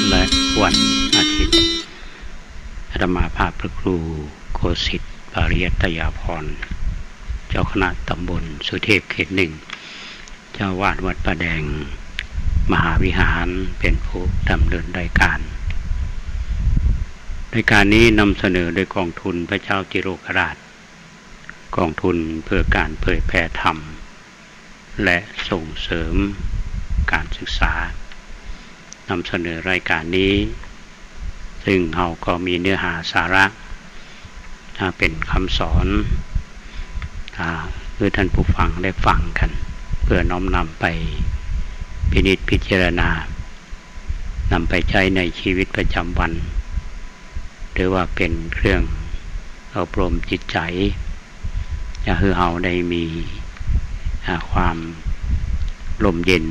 และวันอาทิตย์อาตมาภาพพระครูโคสิทธิ์ปาริยัตยาภรณ์เจ้าคณะตำบลสุเทพเขตหนึ่งเจ้าวาดวัดประแดงมหาวิหารเป็นผู้ดำเนินรายการนี้นำเสนอโดยกองทุนพระเจ้าติโรกราชกองทุนเพื่อการเผยแผ่ธรรมและส่งเสริมการศึกษานำเสนอรายการนี้ซึ่งเราก็มีเนื้อหาสาระเป็นคำสอนเพื่อท่านผู้ฟังได้ฟังกันเพื่อน้อมนำไปพินิจพิจารณานำไปใช้ในชีวิตประจำวันหรือว่าเป็นเครื่องอบรมจิตใจจะให้เราได้มีความลมเย็น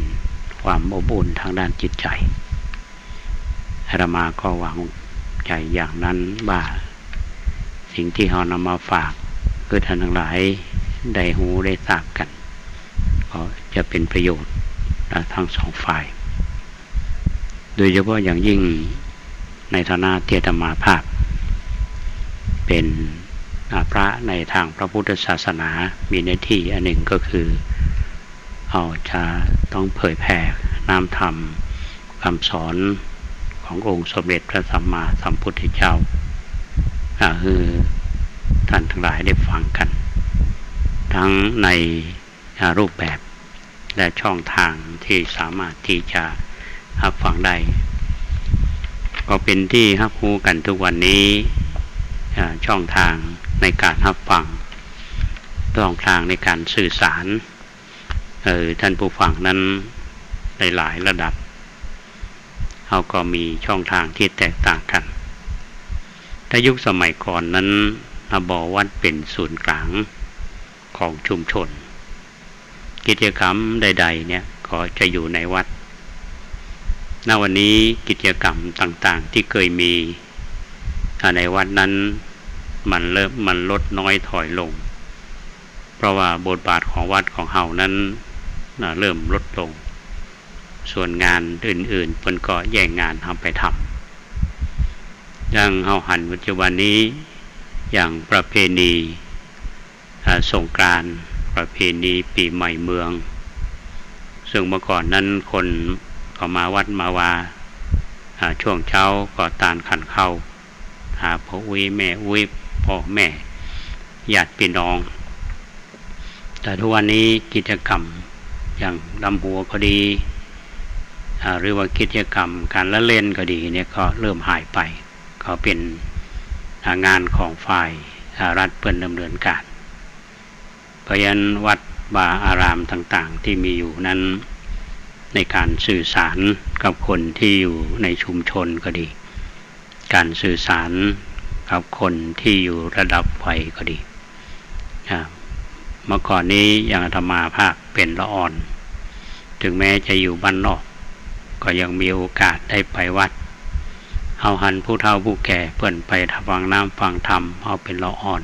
ความอบอุ่นทางด้านจิตใจอาตมาก็หวังใจอย่างนั้นว่าสิ่งที่เรานำมาฝากเพื่อท่านทั้งหลายได้หูได้ทราบกันก็จะเป็นประโยชน์ทั้งสองฝ่ายโดยเฉพาะอย่างยิ่งในฐานะที่อาตมาภาพเป็นพระในทางพระพุทธศาสนามีหน้าที่อันหนึ่งก็คือเราจะต้องเผยแผ่นามธรรมคำสอนขององค์สมเด็จพระสัมมาสัมพุทธเจ้าคือท่านทั้งหลายได้ฟังกันทั้งในรูปแบบและช่องทางที่สามารถที่จะรับฟังได้ก็เป็นที่รับรู้กันทุกวันนี้ช่องทางในการรับฟังช่องทางในการสื่อสารท่านผู้ฟังนั้นหลายระดับเขาก็มีช่องทางที่แตกต่างกันถ้ายุคสมัยก่อนนั้นบ่อวัดเป็นศูนย์กลางของชุมชนกิจกรรมใดๆเนี่ยก็จะอยู่ในวัดณวันนี้กิจกรรมต่างๆที่เคยมีในวัดนั้นมันลดน้อยถอยลงเพราะว่าบทบาทของวัดของเฮานั้นเริ่มลดลงส่วนงานอื่นๆเพิ่นก็แย่งงานทำไปทำอย่างเฮาหันปัจจุบันนี้อย่างประเพณีสงกรานต์ประเพณีปีใหม่เมืองซึ่งเมื่อก่อนนั้นคนก็มาวัดมาวาช่วงเช้าก็ตานขันเข้าหาพ่ออุ้ยแม่อุ้ยพ่อแม่ญาติพี่น้องแต่ทุกวันนี้กิจกรรมอย่างลำหัวก็ดีหรือว่ากิจกรรมการละเล่นก็ดีเนี่ยก็เริ่มหายไปก็เป็นงานของฝ่ายรัฐเพิ่นดำเนินการเพราะฉะนั้นวัดวาอารามต่างๆที่มีอยู่นั้นในการสื่อสารกับคนที่อยู่ในชุมชนก็ดีการสื่อสารกับคนที่อยู่ระดับวัยก็ดีเมื่อก่อนนี้อย่างอาตมาภาพเป็นละอ่อนถึงแม้จะอยู่บ้านนอกก็ยังมีโอกาสได้ไปวัดเอาหันผู้เฒ่าผู้แก่เพิ่นไปฟังน้ำฟังธรรมเอาเป็นละอ่อน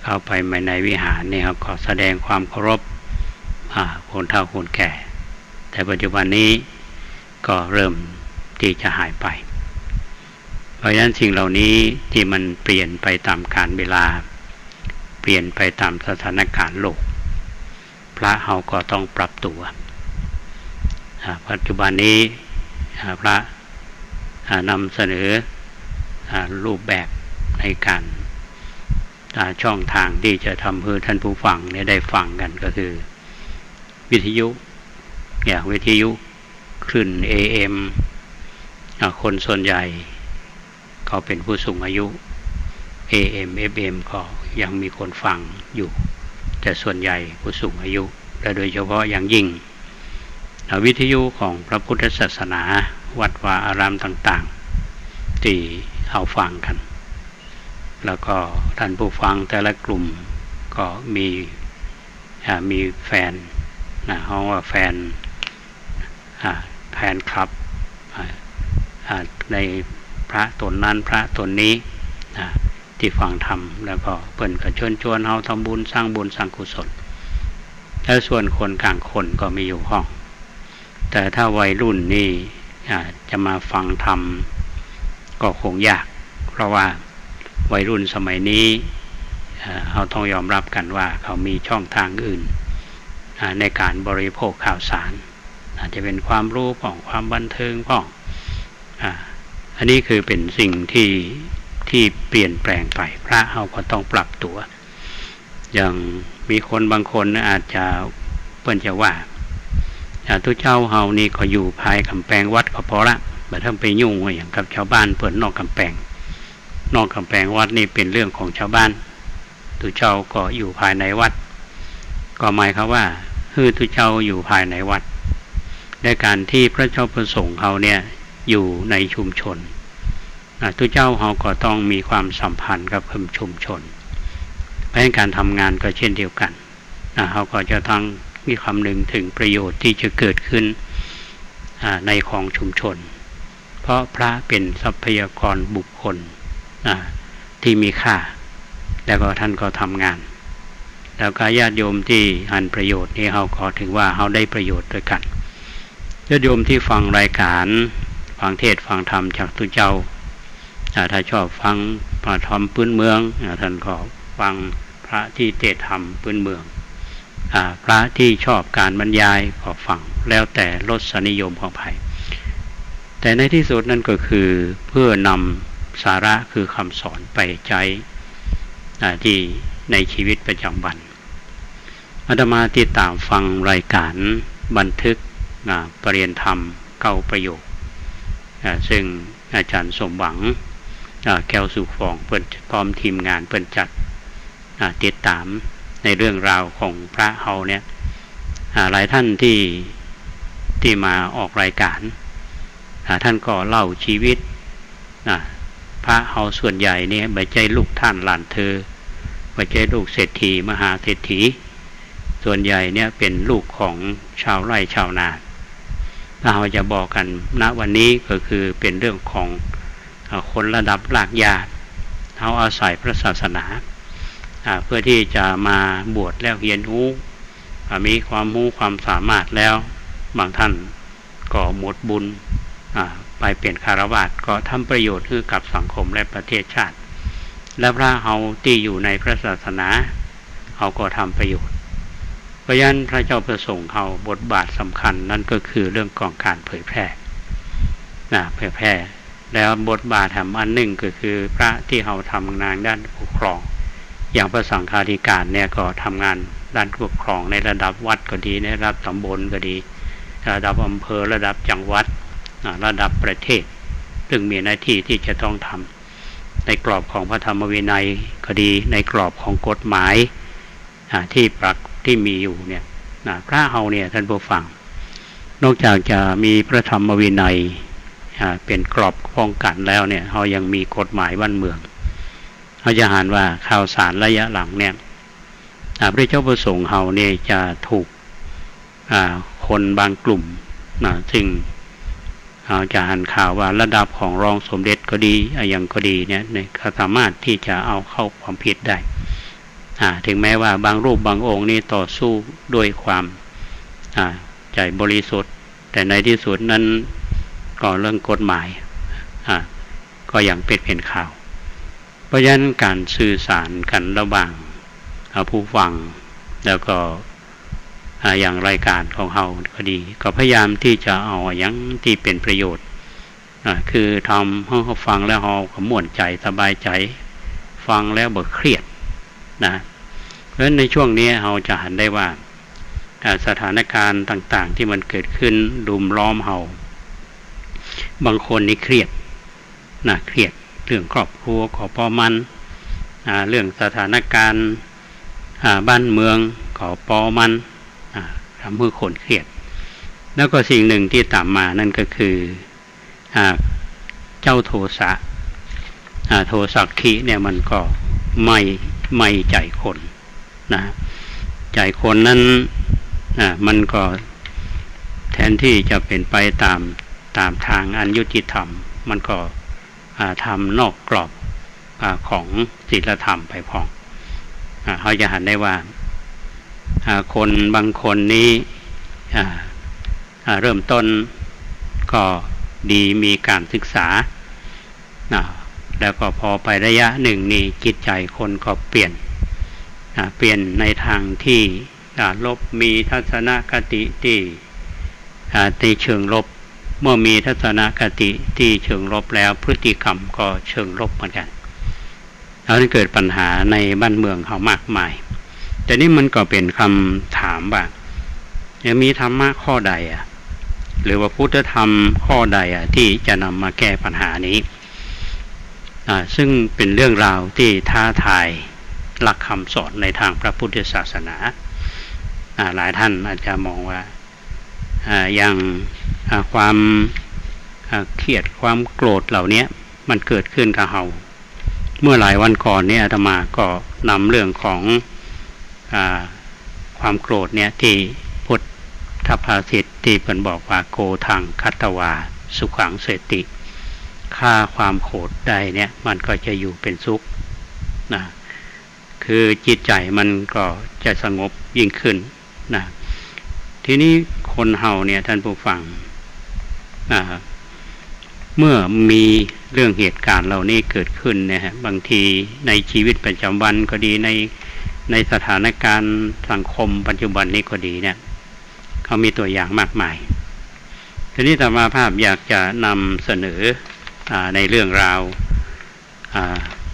เข้าไปในวิหารนี่ครับก็แสดงความเคารพคนเฒ่าคนแก่แต่ปัจจุบันนี้ก็เริ่มที่จะหายไปเพราะฉะนั้นสิ่งเหล่านี้ที่มันเปลี่ยนไปตามกาลเวลาเปลี่ยนไปตามสถานการณ์โลกพระเฮาก็ต้องปรับตัวปัจจุบันนี้พระนำเสนอรูปแบบในการช่องทางที่จะทำให้ท่านผู้ฟังได้ฟังกันก็คือวิทยุอย่างวิทยุคลื่น AM คนส่วนใหญ่ก็เป็นผู้สูงอายุ AM FM ก็ยังมีคนฟังอยู่แต่ส่วนใหญ่ผู้สูงอายุและโดยเฉพาะอย่างยิ่งวิทยุของพระพุทธศาสนาวัดวาอารามต่างๆที่เอาฟังกันแล้วก็ท่านผู้ฟังแต่ละกลุ่มก็มีแฟนเฮาว่าแฟนคลับในพระตนนั้นพระตนนี้ที่ฟังธรรมแล้วก็เพิ่นก็ชวนเฮาทำบุญสร้างบุญสร้างกุศลแล้วส่วนคนกลางคนก็มีอยู่ห้องแต่ถ้าวัยรุ่นนี่ จะมาฟังธรรมก็คงยากเพราะว่าวัยรุ่นสมัยนี้เราต้องยอมรับกันว่าเขามีช่องทางอื่นในการบริโภคข่าวสารอาจจะเป็นความรู้ของความบันเทิงของอันนี้คือเป็นสิ่งที่เปลี่ยนแปลงไปพระเราก็ต้องปรับตัวอย่างมีคนบางคนอาจจะเปิ้นจะว่าทุกเจ้าเฮานี่ก็อยู่ภายกำแพงวัดก็พอละไม่ต้องไปยุ่งอย่างกับชาวบ้านเปิ้นนอกกำแพงวัดนี่เป็นเรื่องของชาวบ้านทุกเจ้าก็อยู่ภายในวัดก็หมายความว่าทุกเจ้าอยู่ภายในวัดในการที่พระเจ้าประสงค์เขาเนี่ยอยู่ในชุมชนทุกเจ้าเขาก็ต้องมีความสัมพันธ์กับชุมชนเพราะการทำงานก็เช่นเดียวกันเขาก็จะต้องมีคำนึงถึงประโยชน์ที่จะเกิดขึ้นในของชุมชนเพราะพระเป็นทรัพยากรบุคคลที่มีค่าแล้วก็ท่านก็ทำงานแล้วก็ญาติโยมที่หันประโยชน์นี้เขาก็ถือว่าเขาได้ประโยชน์ด้วยกันญาติโยมที่ฟังรายการฟังเทศฟังธรรมจากทุกเจ้าถ้าชอบฟังพระธรรมพื้นเมืองท่านก็ฟังพระที่เทศธรรมพื้นเมืองพระที่ชอบการบรรยายก็ฟังแล้วแต่รสนิยมของใครแต่ในที่สุดนั่นก็คือเพื่อนำสาระคือคำสอนไปใช้ที่ในชีวิตประจำวันอาตมาติดตามฟังรายการบันทึกปริยธรรม9ประโยคซึ่งอาจารย์สมหวังแก้วสุขฟองเปิดพร้อมทีมงานเปิดจัดติดตามในเรื่องราวของพระเฮาเนี่ยหลายท่านที่มาออกรายการท่านก็เล่าชีวิตพระเฮาส่วนใหญ่เนี่ยไม่ใช่ลูกท่านหลานเธอไม่ใช่ลูกเศรษฐีมหาเศรษฐีส่วนใหญ่เนี่ยเป็นลูกของชาวไร่ชาวนาเราจะบอกกันณวันนี้ก็คือเป็นเรื่องของคนระดับรากหญ้าเขาอาศัยพระศาสนาเพื่อที่จะมาบวชแล้วเรียนรู้มีความรู้ความสามารถแล้วบางท่านก็หมดบุญไปเป็นคฤหัสถ์ก็ทำประโยชน์ให้กับสังคมและประเทศชาติและพระเฮาที่อยู่ในพระศาสนาเขาก็ทำประโยชน์เพราะฉะนั้นพระเจ้าประสงค์เขาบทบาทสำคัญนั่นก็คือเรื่องของการเผยแพร่แล้วบทบาทอันหนึ่งก็คือพระที่เขาทำงานด้านปกครองอย่างพระสังฆาธิการเนี่ยก็ทำงานด้านปกครองในระดับวัดก็ดีในระดับตำบลก็ดีระดับอำเภอระดับจังหวัดระดับประเทศซึ่งมีหน้าที่ที่จะต้องทำในกรอบของพระธรรมวินัยก็ดีในกรอบของกฎหมายที่มีอยู่เนี่ยพระเฮาเนี่ยท่านผู้ฟังนอกจากจะมีพระธรรมวินัยเป็นกรอบป้องกันแล้วเนี่ยเขายังมีกฎหมายบ้านเมืองเขาจะหาว่าข่าวสารระยะหลังเนี่ยพระเจ้าประสงค์เฮาเนี่ยจะถูกคนบางกลุ่มซึ่งเราจะหันข่าวว่าระดับของรองสมเด็จก็ดีอย่างก็ดีเนี่ยเขาสามารถที่จะเอาเข้าความผิดได้ถึงแม้ว่าบางรูปบางองค์นี่ต่อสู้ด้วยความใจบริสุทธิ์แต่ในที่สุดนั้นก็เรื่องกฎหมายก็อย่างเป็นข่าวเพราะฉะนั้นการสื่อสารกันระหว่างผู้ฟังแล้วก็อย่างรายการของเราก็ดีก็พยายามที่จะเอาอย่างที่เป็นประโยชน์คือทำให้เขาฟังแล้วเขาก็ม่วนใจสบายใจฟังแล้วบ่เครียดเพราะฉะนั้นในช่วงนี้เราจะเห็นได้ว่าสถานการณ์ต่างๆที่มันเกิดขึ้นรุมล้อมเราบางคนนี่เครียดเรื่องครอบครัวขอปอมันเรื่องสถานการณ์บ้านเมืองขอปอมันทำให้คนเครียดแล้วก็สิ่งหนึ่งที่ตามมานั่นก็คือเจ้าโทสะโทสักขิเนี่ยมันก็ไม่ใจคนใจคนนั้นมันก็แทนที่จะเป็นไปตามทางอันยุติธรรมมันก็ทำนอกกรอบของศีลธรรมไปพองเขาจะหันได้ว่าคนบางคนนี้เริ่มต้นก็ ดีมีการศึกษาแล้วก็พอไประยะหนึ่งนี่จิตใจคนก็เปลี่ยนในทางที่ลบมีทัศนคติที่ในเชิงลบเมื่อมีทัศนคติที่เชิงลบแล้วพฤติกรรมก็เชิงลบเหมือนกันแล้วเกิดปัญหาในบ้านเมืองเขามากมายแต่นี่มันก็เป็นคำถามว่ายังมีธรรมะข้อใดหรือว่าพุทธธรรมข้อใดที่จะนำมาแก้ปัญหานี้ซึ่งเป็นเรื่องราวที่ท้าทายหลักคำสอนในทางพระพุทธศาสนาหลายท่านอาจจะมองว่าอย่างความเครียดความโกรธเหล่านี้มันเกิดขึ้นกับเราเมื่อหลายวันก่อนเนี่ยอาตมาก็นำเรื่องของความโกรธเนี่ยที่พุทธภาษิตที่เพิ่นบอกว่าโกทังคัตตวาสุขังเสติฆ่าความโกรธได้เนี่ยมันก็จะอยู่เป็นสุขคือจิตใจมันก็จะสงบยิ่งขึ้นทีนี้คนเฮาเนี่ยท่านผู้ฟังเมื่อมีเรื่องเหตุการณ์เหล่านี้เกิดขึ้นเนี่ยบางทีในชีวิตประจำวันก็ดีในสถานการณ์สังคมปัจจุบันนี้ก็ดีเนี่ยเขามีตัวอย่างมากมายทีนี้อาตมาภาพอยากจะนำเสนอในเรื่องราว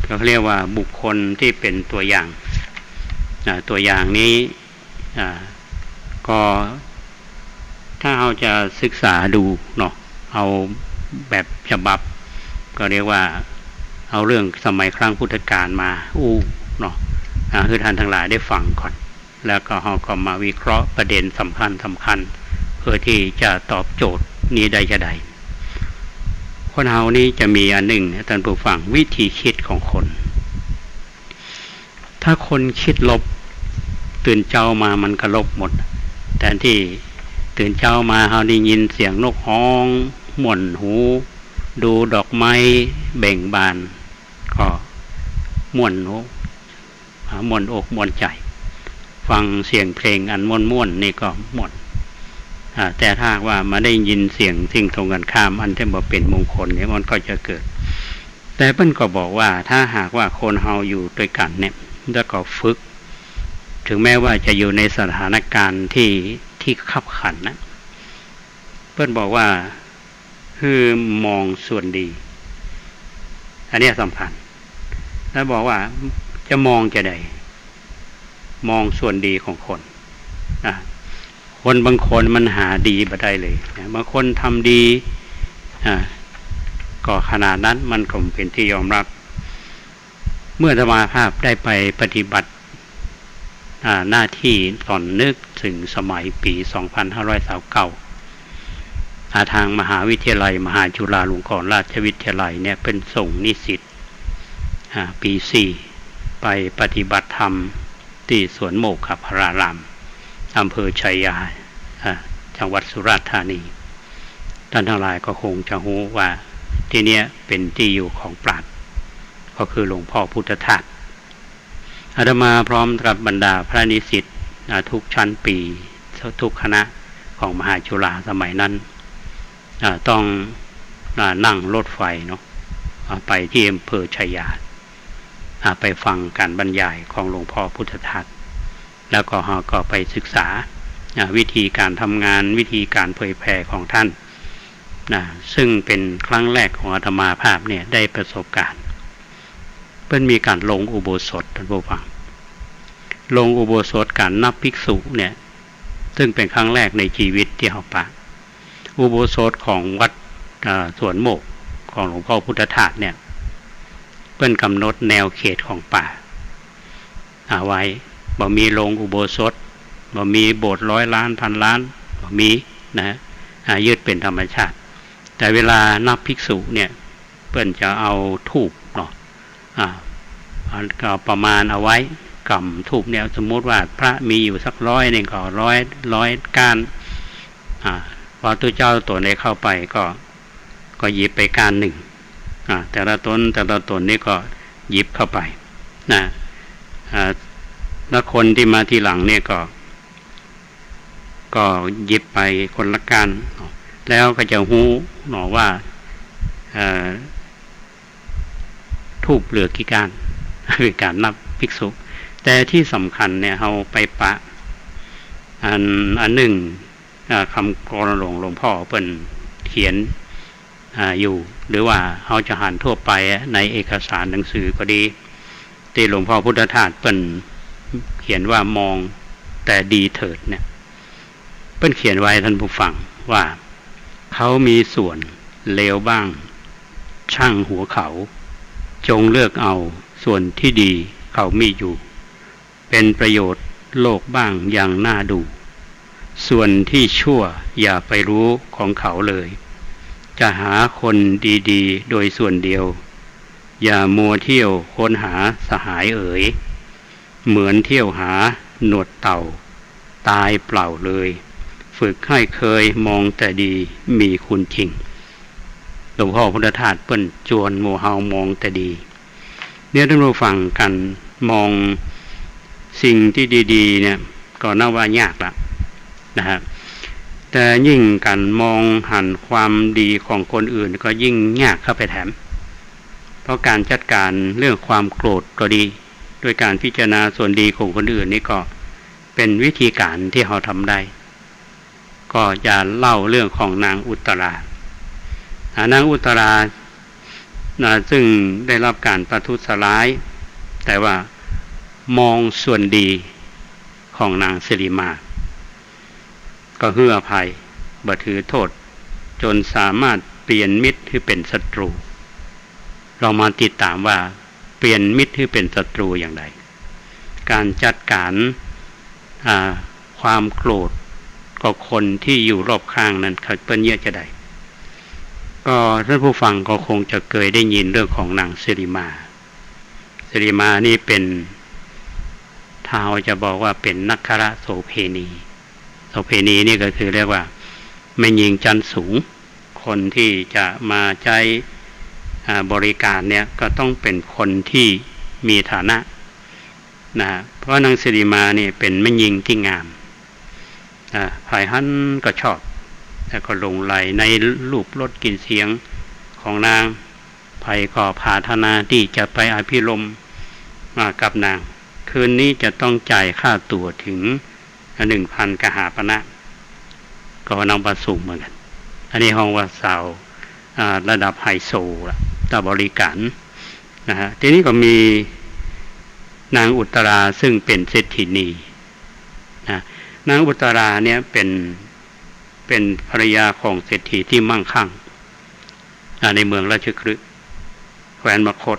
เขาเรียกว่าบุคคลที่เป็นตัวอย่างตัวอย่างนี้ก็ถ้าเราจะศึกษาดูเนาะเอาแบบฉบับก็เรียกว่าเอาเรื่องสมัยครั้งพุทธกาลมาเนาะคือท่านทั้งหลายได้ฟังก่อนแล้วก็เราก็มาวิเคราะห์ประเด็นสำคัญเพื่อที่จะตอบโจทย์นี้ได้จะได้คนเฮานี้จะมีอันหนึ่งท่านผู้ฟังวิธีคิดของคนถ้าคนคิดลบตื่นเช้ามามันก็ลบหมดแต่ที่ตื่นเช้ามาเราได้ยินเสียงนกฮ้องม่วนหูดูดอกไม้เบ่งบานก็ม่วนหูม่วนอกม่วนใจฟังเสียงเพลงอันม่วนนี่ก็ม่วนแต่ถ้าว่ามาได้ยินเสียงสิ่งตรงกันข้ามอันที่บ่เป็นมงคลเนี่ยมันก็จะเกิดแต่เพิ่นก็บอกว่าถ้าหากว่าคนเฮาอยู่ด้วยกันเนี่ยแล้วก็ฝึกถึงแม้ว่าจะอยู่ในสถานการณ์ที่ขับขันนะเพิ่นบอกว่าคือมองส่วนดีอันนี้สำคัญแล้วบอกว่าจะมองจะใดมองส่วนดีของคนคนบางคนมันหาดีบ่ได้เลยบางคนทำดีก็ขนาดนั้นมันก็เป็นที่ยอมรับเมื่อสมาภาพได้ไปปฏิบัติหน้าที่ตอนนึกถึงสมัยปี2529ทางมหาวิทยาลัยมหาจุฬาลงกรณราชวิทยาลัยเนี่ยเป็นส่งนิสิตปี4ไปปฏิบัติธรรมที่สวนโมกขพารารามอำเภอชัยยาจังหวัดสุราษฎร์ธานีท่านทั้งหลายก็คงจะรู้ว่าที่นี้เป็นที่อยู่ของปราชญ์ก็คือหลวงพ่อพุทธทาสอาตมาพร้อมกับบรรดาพระนิสิตทุกชั้นปีทุกคณะของมหาจุฬาสมัยนั้นต้องนั่งรถไฟเนาะไปที่อำเภอชัยยาไปฟังการบรรยายของหลวงพ่อพุทธทาสแล้วก็เราก็ไปศึกษาวิธีการทำงานวิธีการเผยแผ่ของท่านซึ่งเป็นครั้งแรกของอาตมาภาพเนี่ยได้ประสบการณ์เพิ่นมีการลงอุโบสถท่านผู้ฟังลงอุโบสถการนับภิกษุเนี่ยซึ่งเป็นครั้งแรกในชีวิตที่เฮาปะอุโบสถของวัดสวนโมกของหลวงพ่อพุทธทาสเนี่ยเพิ่นกำหนดแนวเขตของป่าไว้บ่มีโรงอุโบสถบ่มีโบสถ์100 ล้านพันล้านบ่มีนะยึดเป็นธรรมชาติแต่เวลานับภิกษุเนี่ยเพิ่นจะเอาธูปเนาะก็ประมาณเอาไว้กำธูปเนี่ยสมมติว่าพระมีอยู่สัก100นึงก็100ก้านพอตัวเจ้าตัวไหนเข้าไปก็หยิบไปก้านหนึ่งแต่ละตนนี่ก็หยิบเข้าไปนะแล้วคนที่มาทีหลังเนี่ยก็หยิบไปคนละก้าน แล้วก็จะหูหนอว่าทูบเหลือกี่การเป็นการนับภิกษุแต่ที่สำคัญเนี่ยเราไปปะอันหนึ่งคำกรณหลวงพ่อเปิ้นเขียนอยู่หรือว่าเขาจะหันทั่วไปในเอกสารหนังสือก็ดีที่หลวงพ่อพุทธทาสเปิ้นเขียนว่ามองแต่ดีเถิดเนี่ยเปิ้นเขียนไว้ท่านผู้ฟังว่าเขามีส่วนเลวบ้างช่างหัวเขาจงเลือกเอาส่วนที่ดีเขามีอยู่เป็นประโยชน์โลกบ้างอย่างน่าดูส่วนที่ชั่วอย่าไปรู้ของเขาเลยจะหาคนดีๆโดยส่วนเดียวอย่ามัวเที่ยวค้นหาสหายเอ๋ยเหมือนเที่ยวหาหนวดเต่าตายเปล่าเลยฝึกให้เคยมองแต่ดีมีคุณจริงหลวงพ่อพุทธทาสเปิ้นจวนโมเฮามองแต่ดีเนี่ยท่านผู้ฟังกันมองสิ่งที่ดีๆเนี่ยก็น่าว่ายากละนะครับแต่ยิ่งกันมองหันความดีของคนอื่นก็ยิ่งยากเข้าไปแถมเพราะการจัดการเรื่องความโกรธก็ดีด้วยการพิจารณาส่วนดีของคนอื่นนี่ก็เป็นวิธีการที่เราทำได้ก็จะเล่าเรื่องของนางอุตรานางอุตราซึ่งได้รับการประทุษร้ายแต่ว่ามองส่วนดีของนางสิริมาก็เฮืออภัยบ่ถือโทษจนสามารถเปลี่ยนมิตรให้เป็นศัตรูเรามาติดตามว่าเปลี่ยนมิตรให้เป็นศัตรูอย่างไรการจัดการความโกรธก็คนที่อยู่รอบข้างนั้นเขาเปิ้นเยอะจะได้ก็ท่านผู้ฟังก็คงจะเคยได้ยินเรื่องของนางสิริมาสิริมานี่เป็นท้าวจะบอกว่าเป็นนักขระโสเพณีโสเพณีนี่ก็คือเรียกว่าแม่หญิงจันสูงคนที่จะมาใช้บริการเนี่ยก็ต้องเป็นคนที่มีฐานะนะเพราะนางสิริมานี่เป็นแม่หญิงที่งามภายหันก็ชอบแล้วก็หลงไหลในรูปรสกลิ่นเสียงของนางภัยก็พาธนาที่จะไปอภิรมย์กับนางคืนนี้จะต้องจ่ายค่าตั๋วถึง 1,000 กหาปณะก็นำประสูงเหมือนกันอันนี้ห้องว่าสาวระดับไฮโซละต่อบริการนะฮะทีนี้ก็มีนางอุตราซึ่งเป็นเศรษฐีนีนะนางอุตราเนี่ยเป็นภรรยาของเศรษฐีที่มั่งคั่งในเมืองราชคฤห์แคว้นมคธ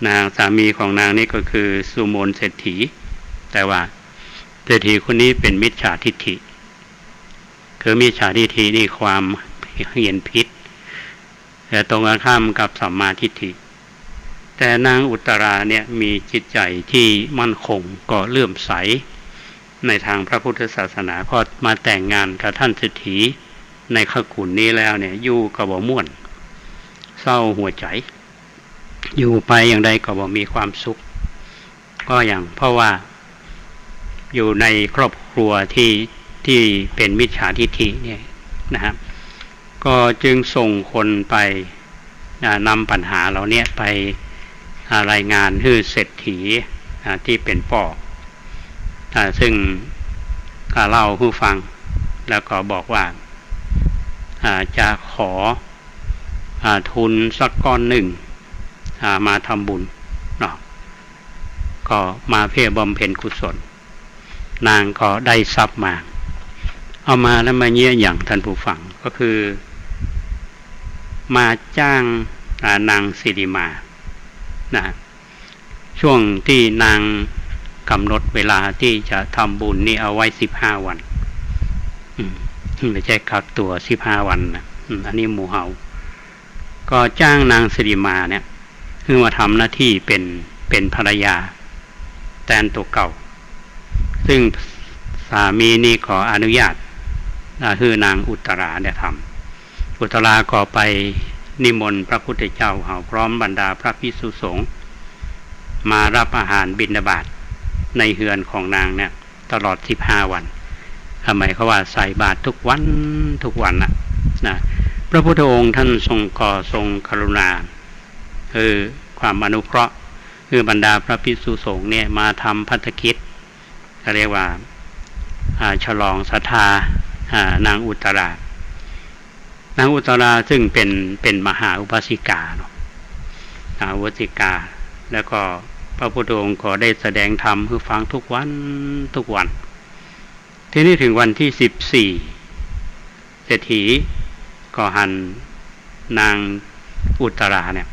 นางสามีของนางนี่ก็คือสุโมนเศรษฐีแต่ว่าเศรษฐีคนนี้เป็นมิจฉาทิฏฐิคือมิจฉาทิฏฐินี่ความเห็นผิดแต่ตรงกันข้ามกับสัมมาทิฏฐิแต่นางอุตราเนี่ยมีจิตใจที่มั่นคงก็เลื่อมใสในทางพระพุทธศาสนาพอมาแต่งงานกับท่านเศรษฐีในขกุลนี้แล้วเนี่ยอยู่ก็บ่ม่วนเศร้าหัวใจอยู่ไปอย่างใดก็บ่มีความสุขก็อย่างเพราะว่าอยู่ในครอบครัวที่เป็นมิจฉาทิฏฐิเนี่ยนะครับก็จึงส่งคนไปนำปัญหาเหล่านี้ไปรายงานให้เศรษฐีที่เป็นพ่อซึ่งเล่าให้ฟังแล้วก็บอกว่าจะขอทุนสักก้อนหนึ่งมาทำบุญเนาะก็มาเพื่อบำเพ็ญกุศลนางก็ได้ทรัพย์มาเอามาแล้วมาเยี่ยอย่างท่านผู้ฟังก็คือมาจ้างนางสิริมานะช่วงที่นางกำหนดเวลาที่จะทำบุญนี่เอาไว้15 วันไม่ใช่กักตัว15 วันนะอันนี้หมู่เฮาก็จ้างนางสิริมาเนี่ยคือมาทำหน้าที่เป็นภรรยาแทนตัวเก่าซึ่งสามีนี่ขออนุญาตคือนางอุตราเนี่ยทำอุตราก็ไปนิมนต์พระพุทธเจ้าเฮาพร้อมบรรดาพระภิกษุสงฆ์มารับอาหารบิณฑบาตในเฮือนของนางเนี่ยตลอด15 วันทำไมเขาว่าใส่บาตรทุกวันนะ นะพระพุทธองค์ท่านทรงก่อทรงกรุณาคือความอนุเคราะห์คือบรรดาพระภิกษุสงฆ์เนี่ยมาทำภัตกิจเขาเรียกว่าฉลองศรัทธานางอุตรานางอุตราซึ่งเป็นมหาอุบาสิกาเนาะมหาอุบาสิกาแล้วก็พระพุทธองค์ก็ได้แสดงธรรมให้ฟังทุกวันทีนี้ถึงวันที่14เศรษฐีก็หันนางอุตราเนี่ย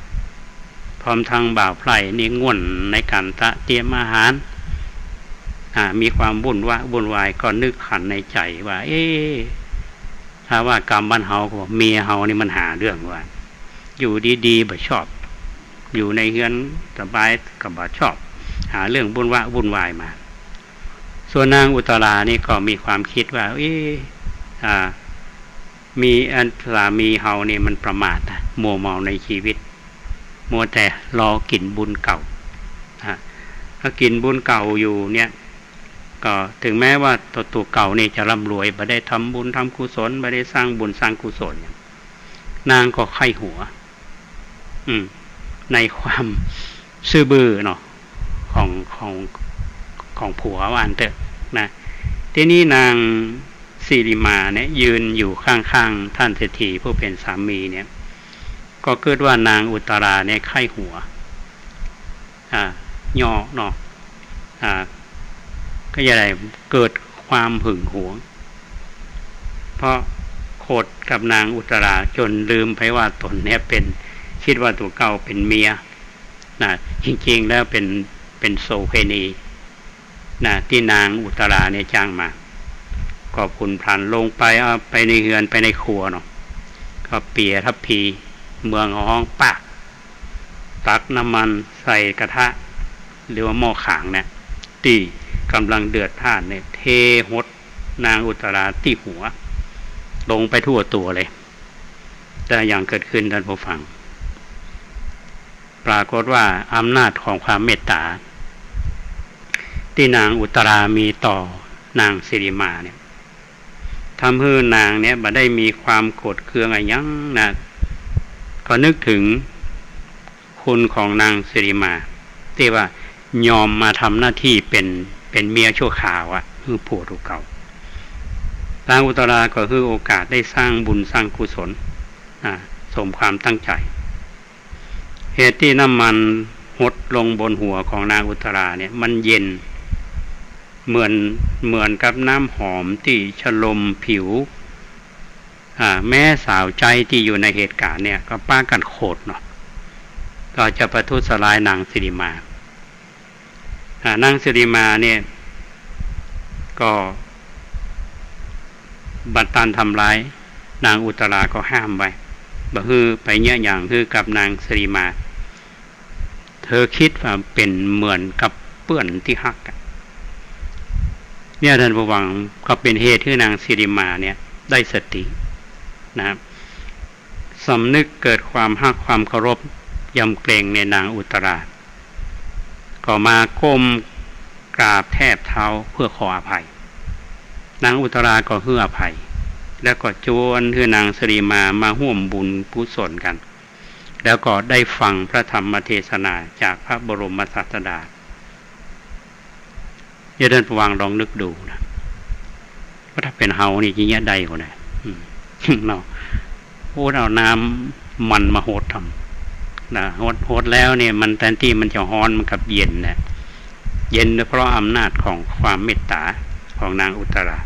พร้อมทั้งบ่าวไพร่นี่ง่วนในการเตรียมอาหารมีความวุ่นวายก็นึกขันในใจว่าถ้าว่ากรรมบ้านเฮาก็บอกเมียเฮานี่มันหาเรื่องว่าอยู่ดีๆบ่ชอบอยู่ในเฮือนสบายก็บ่ชอบหาเรื่องวุ่นวายมาส่วนนางอุตรานี่ก็มีความคิดว่ามีอันสามีเฮานี่มันประมาทมัวเมาในชีวิตมัวแต่รอกินบุญเก่าถ้ากินบุญเก่าอยู่เนี่ยก็ถึงแม้ว่าตัวเก่านี่จะร่ำรวยบ่ได้ทำบุญทำกุศลบ่ได้สร้างบุญสร้างกุศลนางก็ไข้หัวในความซื่อบื้อเนาะของผัวว่าอันเถอะนะทีนี้นางสิริมาเนี่ยยืนอยู่ข้างๆท่านเศรษฐีผู้เป็นสามีเนี่ยก็เกิดว่านางอุตราเนี่ยไข้หัวย่อเนาะก็ยังไงเกิดความหึงหวงเพราะโคดกับนางอุตราจนลืมไปว่าตนเนี่ยคิดว่าตัวเก่าเป็นเมียนะจริงๆแล้วเป็นโสเภณีนะที่นางอุตราเนี่ยจ้างมาก็ขุนพลันลงไปในเฮือนไปในครัวเนาะก็เปียทัพพีเมืองห้องตักน้ำมันใส่กระทะหรือว่าหม้อขางเนี่ยตีกำลังเดือดพล่านเนี่ยเทหดนางอุตราที่หัวลงไปทั่วตัวเลยแต่อย่างเกิดขึ้นท่านผู้ฟังปรากฏว่าอำนาจของความเมตตาที่นางอุตรามีต่อนางสิริมาเนี่ยทำให้นางเนี่ยบ่ได้มีความโกรธเคืองอะไรยังนะก็นึกถึงคุณของนางสิริมาที่ว่ายอมมาทำหน้าที่เป็นเมียชั่วคราวคือผัวตัวเก่านางอุตราก็คือโอกาสได้สร้างบุญสร้างกุศลสมความตั้งใจเหตุที่น้ำมันหดลงบนหัวของนางอุตราเนี่ยมันเย็นเหมือนกับน้ำหอมที่ฉลมผิวแม่สาวใจที่อยู่ในเหตุการณ์เนี่ยก็ป้ากันโคตรเนาะก็จะประทุษร้ายนางสิริมานางสิริมาเนี่ยก็บัดตันทำร้ายนางอุตราก็ห้ามไว้บ่ฮือไปเนี่ยอย่างคือกับนางสิริมาเธอคิดว่าเป็นเหมือนกับเปื้อนที่หักเนี่ยท่านผู้ฟังก็เป็นเหตุที่นางสิริมาเนี่ยได้สตินะครับสำนึกเกิดความฮักความเคารพยำเกรงในนางอุตราก็มาก้มกราบแทบเท้าเพื่อขออภัยนางอุตราก็ให้อภัยแล้วก็ชวนคือนางสิริมาร่วมบุญกุศลกันแล้วก็ได้ฟังพระธรรมเทศนาจากพระบรมศาสดาอย่าเดินระวังลองนึกดูนะว่าถ้าเป็นเฮานี่จริงๆได้กว่านะเนาะโหดเอาน้ำมันมาโหดทำนะโหดแล้วเนี่ยมันแทนที่มันจะฮ้อนมันกับเย็นนะเย็นเพราะอำนาจของความเมตตาของนางอุตรา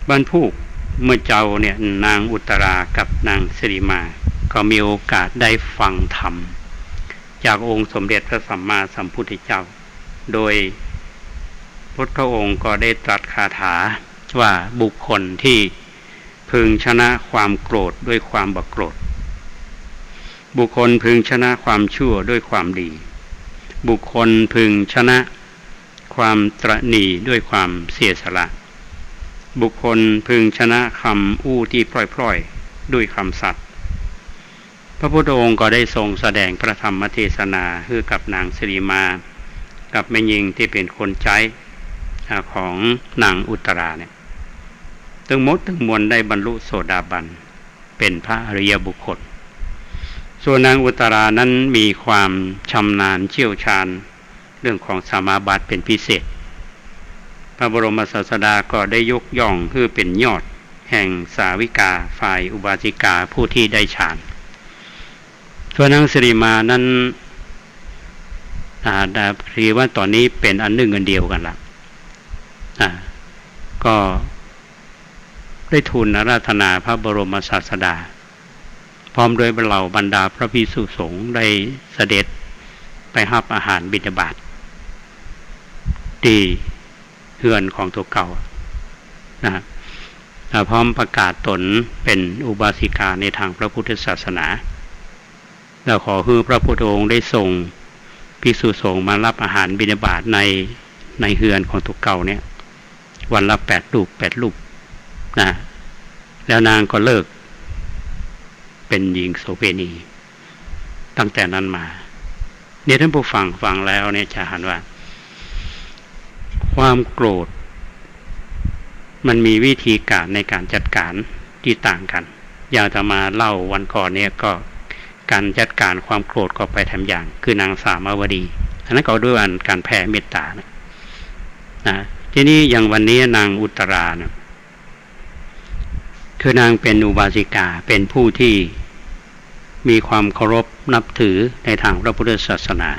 บรรพุเมื่อเจ้าเนี่ยนางอุตรากับนางสิริมาก็มีโอกาสได้ฟังธรรมจากองค์สมเด็จพระสัมมาสัมพุทธเจ้าโดยพุทธองค์ก็ได้ตรัสคาถาว่าบุคคลที่พึงชนะความโกรธด้วยความบ่โกรธบุคคลพึงชนะความชั่วด้วยความดีบุคคลพึงชนะความตระหนี่ด้วยความเสียสละบุคคลพึงชนะคำอู้ที่พล่อยๆด้วยคำสัตย์พระพุทธองค์ก็ได้ทรงแสดงพระธรรมเทศนาให้กับนางสิริมากับแม่หญิงที่เป็นคนใช้ของนางอุตราเนี่ย ทั้งหมดทั้งมวลได้บรรลุโสดาบันเป็นพระอริยบุคคลส่วนนางอุตรานั้นมีความชำนาญเชี่ยวชาญเรื่องของสมาบัติเป็นพิเศษพระบรมศาสดาก็ได้ยกย่องคือเป็นยอดแห่งสาวิกาฝ่ายอุบาสิกาผู้ที่ได้ฌานส่วนนางสิริมานั้นเรียกว่าตอนนี้เป็นอันหนึ่งอันเดียวกันละก็ได้ทูลอาราธนาพระบรมศาสดาพร้อมด้วยเหล่าบรรดาพระภิกษุสงฆ์ได้เสด็จไปรับอาหารบิณฑบาตที่เฮือนของตัวเก่านะพร้อมประกาศตนเป็นอุบาสิกาในทางพระพุทธศาสนาแล้วขอให้พระพุทธองค์ได้ส่งภิกษุสงฆ์มารับอาหารบิณฑบาตในเฮือนของตัวเก่าเนี่ยวันละ8 รูปนะแล้วนางก็เลิกเป็นหญิงโสเภณีตั้งแต่นั้นมาเนี่ยท่านผู้ฟังแล้วเนี่ยจะเห็นว่าความโกรธมันมีวิธีการในการจัดการที่ต่างกันอย่างจะมาเล่าวันก่อนเนี่ยก็การจัดการความโกรธก็ไปทำอย่างคือนางสามาวดีอันนั้นก็ด้วยการแผ่เมตตานะทีนี้อย่างวันนี้นางอุตรานะคือนางเป็นอุบาสิกาเป็นผู้ที่มีความเคารพนับถือในทางพระพุทธศาสนา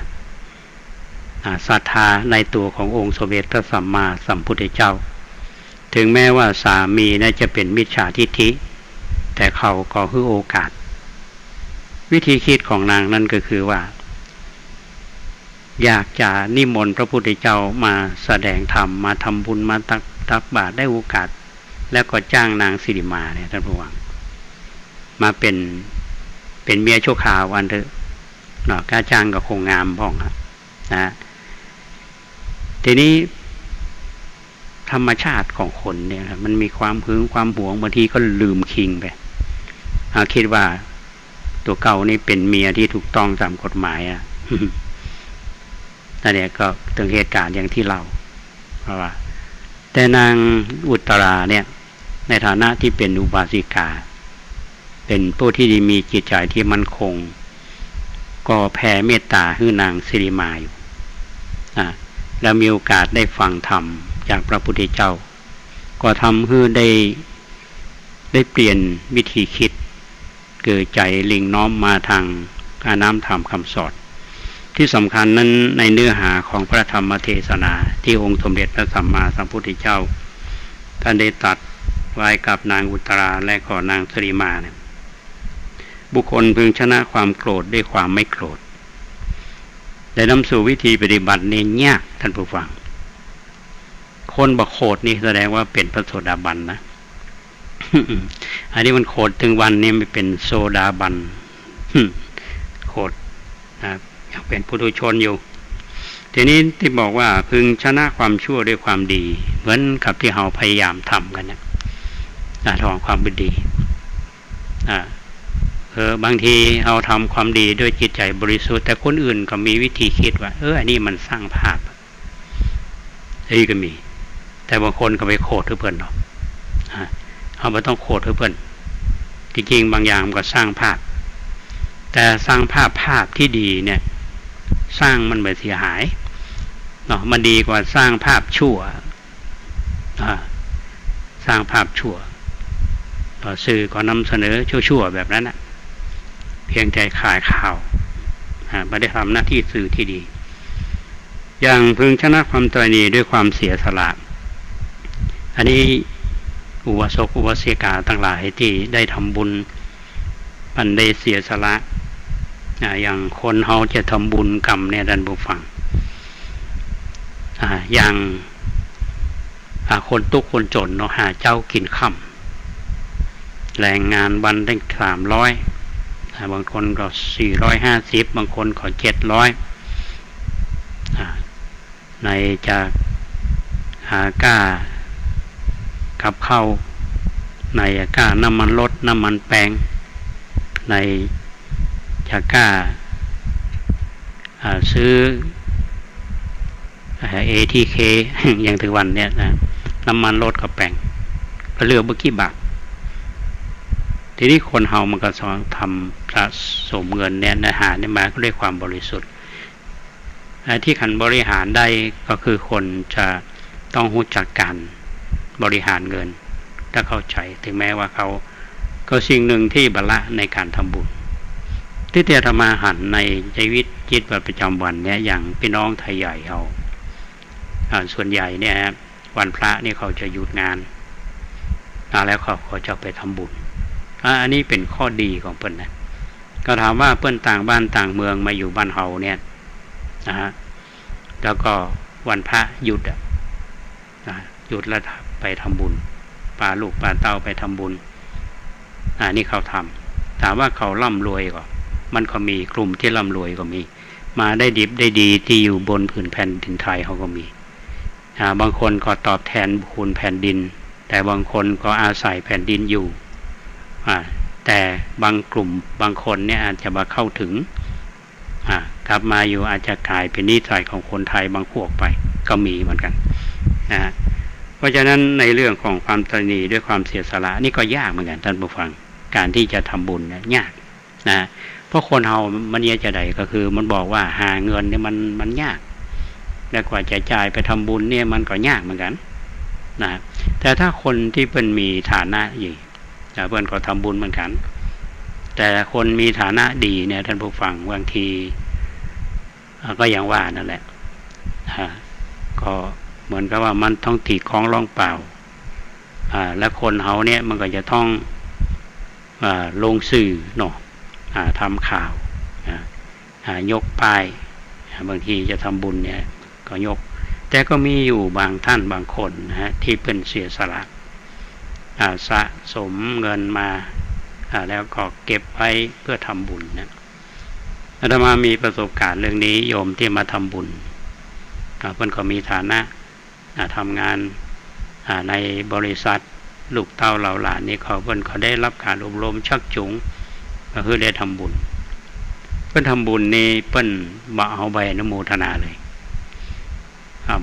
ศรัทธาในตัวขององค์สมเด็จพระสัมมาสัมพุทธเจ้าถึงแม้ว่าสามีน่าจะเป็นมิจฉาทิฏฐิแต่เขาก็ให้โอกาสวิธีคิดของนางนั่นก็คือว่าอยากจะนิมนต์พระพุทธเจ้ามาแสดงธรรมมาทำบุญมาตักบาตรได้โอกาสแล้วก็จ้างนางสิริมาเนี่ยท่านผู้ฟังมาเป็นเมียชั่วคราววันเถอะเนาะค่าจ้างก็คงงามพ้องครับนะทีนี้ธรรมชาติของคนเนี่ยมันมีความหึงความหวงบางทีก็ลืมคิงไปคิดว่าตัวเก่านี่เป็นเมียที่ถูกต้องตามกฎหมายนั่นเนี่ยก็ถึงเหตุการณ์อย่างที่เราเพราะว่าแต่นางอุตราเนี่ยในฐานะที่เป็นอุบาสิกาเป็นผู้ที่มีจิตใจที่มั่นคงก็แผ่เมตตาให้นางสิริมาอยู่แล้วมีโอกาสได้ฟังธรรมจากพระพุทธเจ้าก็ทำให้ได้เปลี่ยนวิธีคิดเกิดใจลิงน้อมมาทางการน้อมธรรมคำสอนที่สำคัญนั้นในเนื้อหาของพระธรรมเทศนาที่องค์สมเด็จพระสัมมาสัมพุทธเจ้าท่านได้ตรัสไว้กับนางอุตราและก็นางสิริมาเนี่ยบุคคลพึงชนะความโกรธด้วยความไม่โกรธแต่นำสู่วิธีปฏิบัติเนี่ยยากท่านผู้ฟังคนบอกโกรธนี่แสดงว่าเป็นพระโสดาบันนะ อันนี้มันโกรธถึงวันนี้ไม่เป็นโสดาบัน โกรธยังเป็นปุถุชนอยู่ทีนี้ที่บอกว่าพึงชนะความชั่วด้วยความดีเหมือนกับที่เราพยายามทำกันเนี่ยทำความดีบางทีเราทำความดีด้วยจิตใจบริสุทธิ์แต่คนอื่นก็มีวิธีคิดว่าอันนี้มันสร้างภาพก็มีแต่บางคนก็ไปโคตรเพื่อนหรอกเขาไม่ต้องโคตรเพื่อนจริงๆบางอย่างมันก็สร้างภาพแต่สร้างภาพที่ดีเนี่ยสร้างมันไม่เสียหายเนาะมันดีกว่าสร้างภาพชั่วสร้างภาพชั่วต่อสื่อก็นำเสนอชั่วๆแบบนั้นเพียงใจขายข่าวไม่ได้ทำหน้าที่สื่อที่ดีอย่างพึงชนะความตระหนี่ด้วยความเสียสละอันนี้อุบาสกอุบาสิกาทั้งหลายที่ได้ทำบุญมันได้เสียสละอย่างคนเขาจะทำบุญกรรมเนี่ยดันบุฟังอย่างคนทุกข์คนจนเนาะหาเจ้ากินค่ำแรงงานวันได้300บางคนก็450บางคนก็700ในจากหาก้ากับข้าวในก้าน้ำมันรถน้ำมันแปลงในจากก้าซื้อATK อย่างถึงวันเนี่ยนะน้ำมันรถกับแปลง ก็เหลือบ่กี่บาททีนี้คนเฮามันก็สอนทำสะสมเงินเนี่ยนะหาเนี่ยมาก็ด้วยความบริสุทธิ์ที่ขันบริหารได้ก็คือคนจะต้องรู้จักการบริหารเงินถ้าเข้าใจถึงแม้ว่าเขาก็สิ่งหนึ่งที่บาละในการทำบุญที่จะทำอาหารในชีวิตจิตประจำวันเนี่ยอย่างพี่น้องไทยใหญ่เอาส่วนใหญ่เนี่ยวันพระนี่เขาจะหยุดงานแล้วเขาจะไปทำบุญอันนี้เป็นข้อดีของเปิ้นนะก็ถามว่าเปิ้นต่างบ้านต่างเมืองมาอยู่บ้านเฮาเนี่ยนะฮะแล้วก็วันพระหยุดหยุดแล้วไปทำบุญพาลูกพาเต้าไปทำบุญนี่เขาทำถามว่าเขาร่ำรวยก็มันก็มีกลุ่มที่ร่ำรวยก็มีมาได้ดิบได้ดีที่อยู่บนผืนแผ่นดินไทยเขาก็มีบางคนก็ตอบแทนบุญคุณแผ่นดินแต่บางคนก็อาศัยแผ่นดินอยู่แต่บางกลุ่มบางคนเนี่ยอาจจะมาเข้าถึงกลับมาอยู่อาจจะกลายเป็นนิสัยของคนไทยบางพวกไปก็มีเหมือนกันนะเพราะฉะนั้นในเรื่องของความตระหนี่ด้วยความเสียสละนี่ก็ยากเหมือนกันท่านผู้ฟังการที่จะทำบุญเนี่ยยากนะเพราะคนเฮามันจะใดก็คือมันบอกว่าหาเงินเนี่ยมันยากและกว่าจะจ่ายไปทำบุญเนี่ยมันก็ยากเหมือนกันนะแต่ถ้าคนที่เพิ่นมีฐานะอยู่เพิ่นก็ทำบุญเหมือนกันแต่คนมีฐานะดีเนี่ยท่านผู้ฟังบางทีก็อย่างว่านั่นแหละก็เหมือนกับว่ามันต้องตีของร้องเปล่าและคนเฮาเนี่ยมันก็จะต้องลงสื่อเนาะทำข่าวยกป้ายบางทีจะทำบุญเนี่ยก็ยกแต่ก็มีอยู่บางท่านบางคนนะที่เป็นเสียสละสะสมเงินมาแล้วก็เก็บไว้เพื่อทำบุญนะอาตมามีประสบการณ์เรื่องนี้โยมที่มาทำบุญเพิ่นก็มีฐานะทำงานในบริษัทลูกเต้าเหล่าหลานนี่เขาเพิ่นเขาได้รับการอบรมชักจูงก็คือได้ทำบุญเพิ่นทำบุญนี่เพิ่นบ่เอาใบอนุโมทนาเลย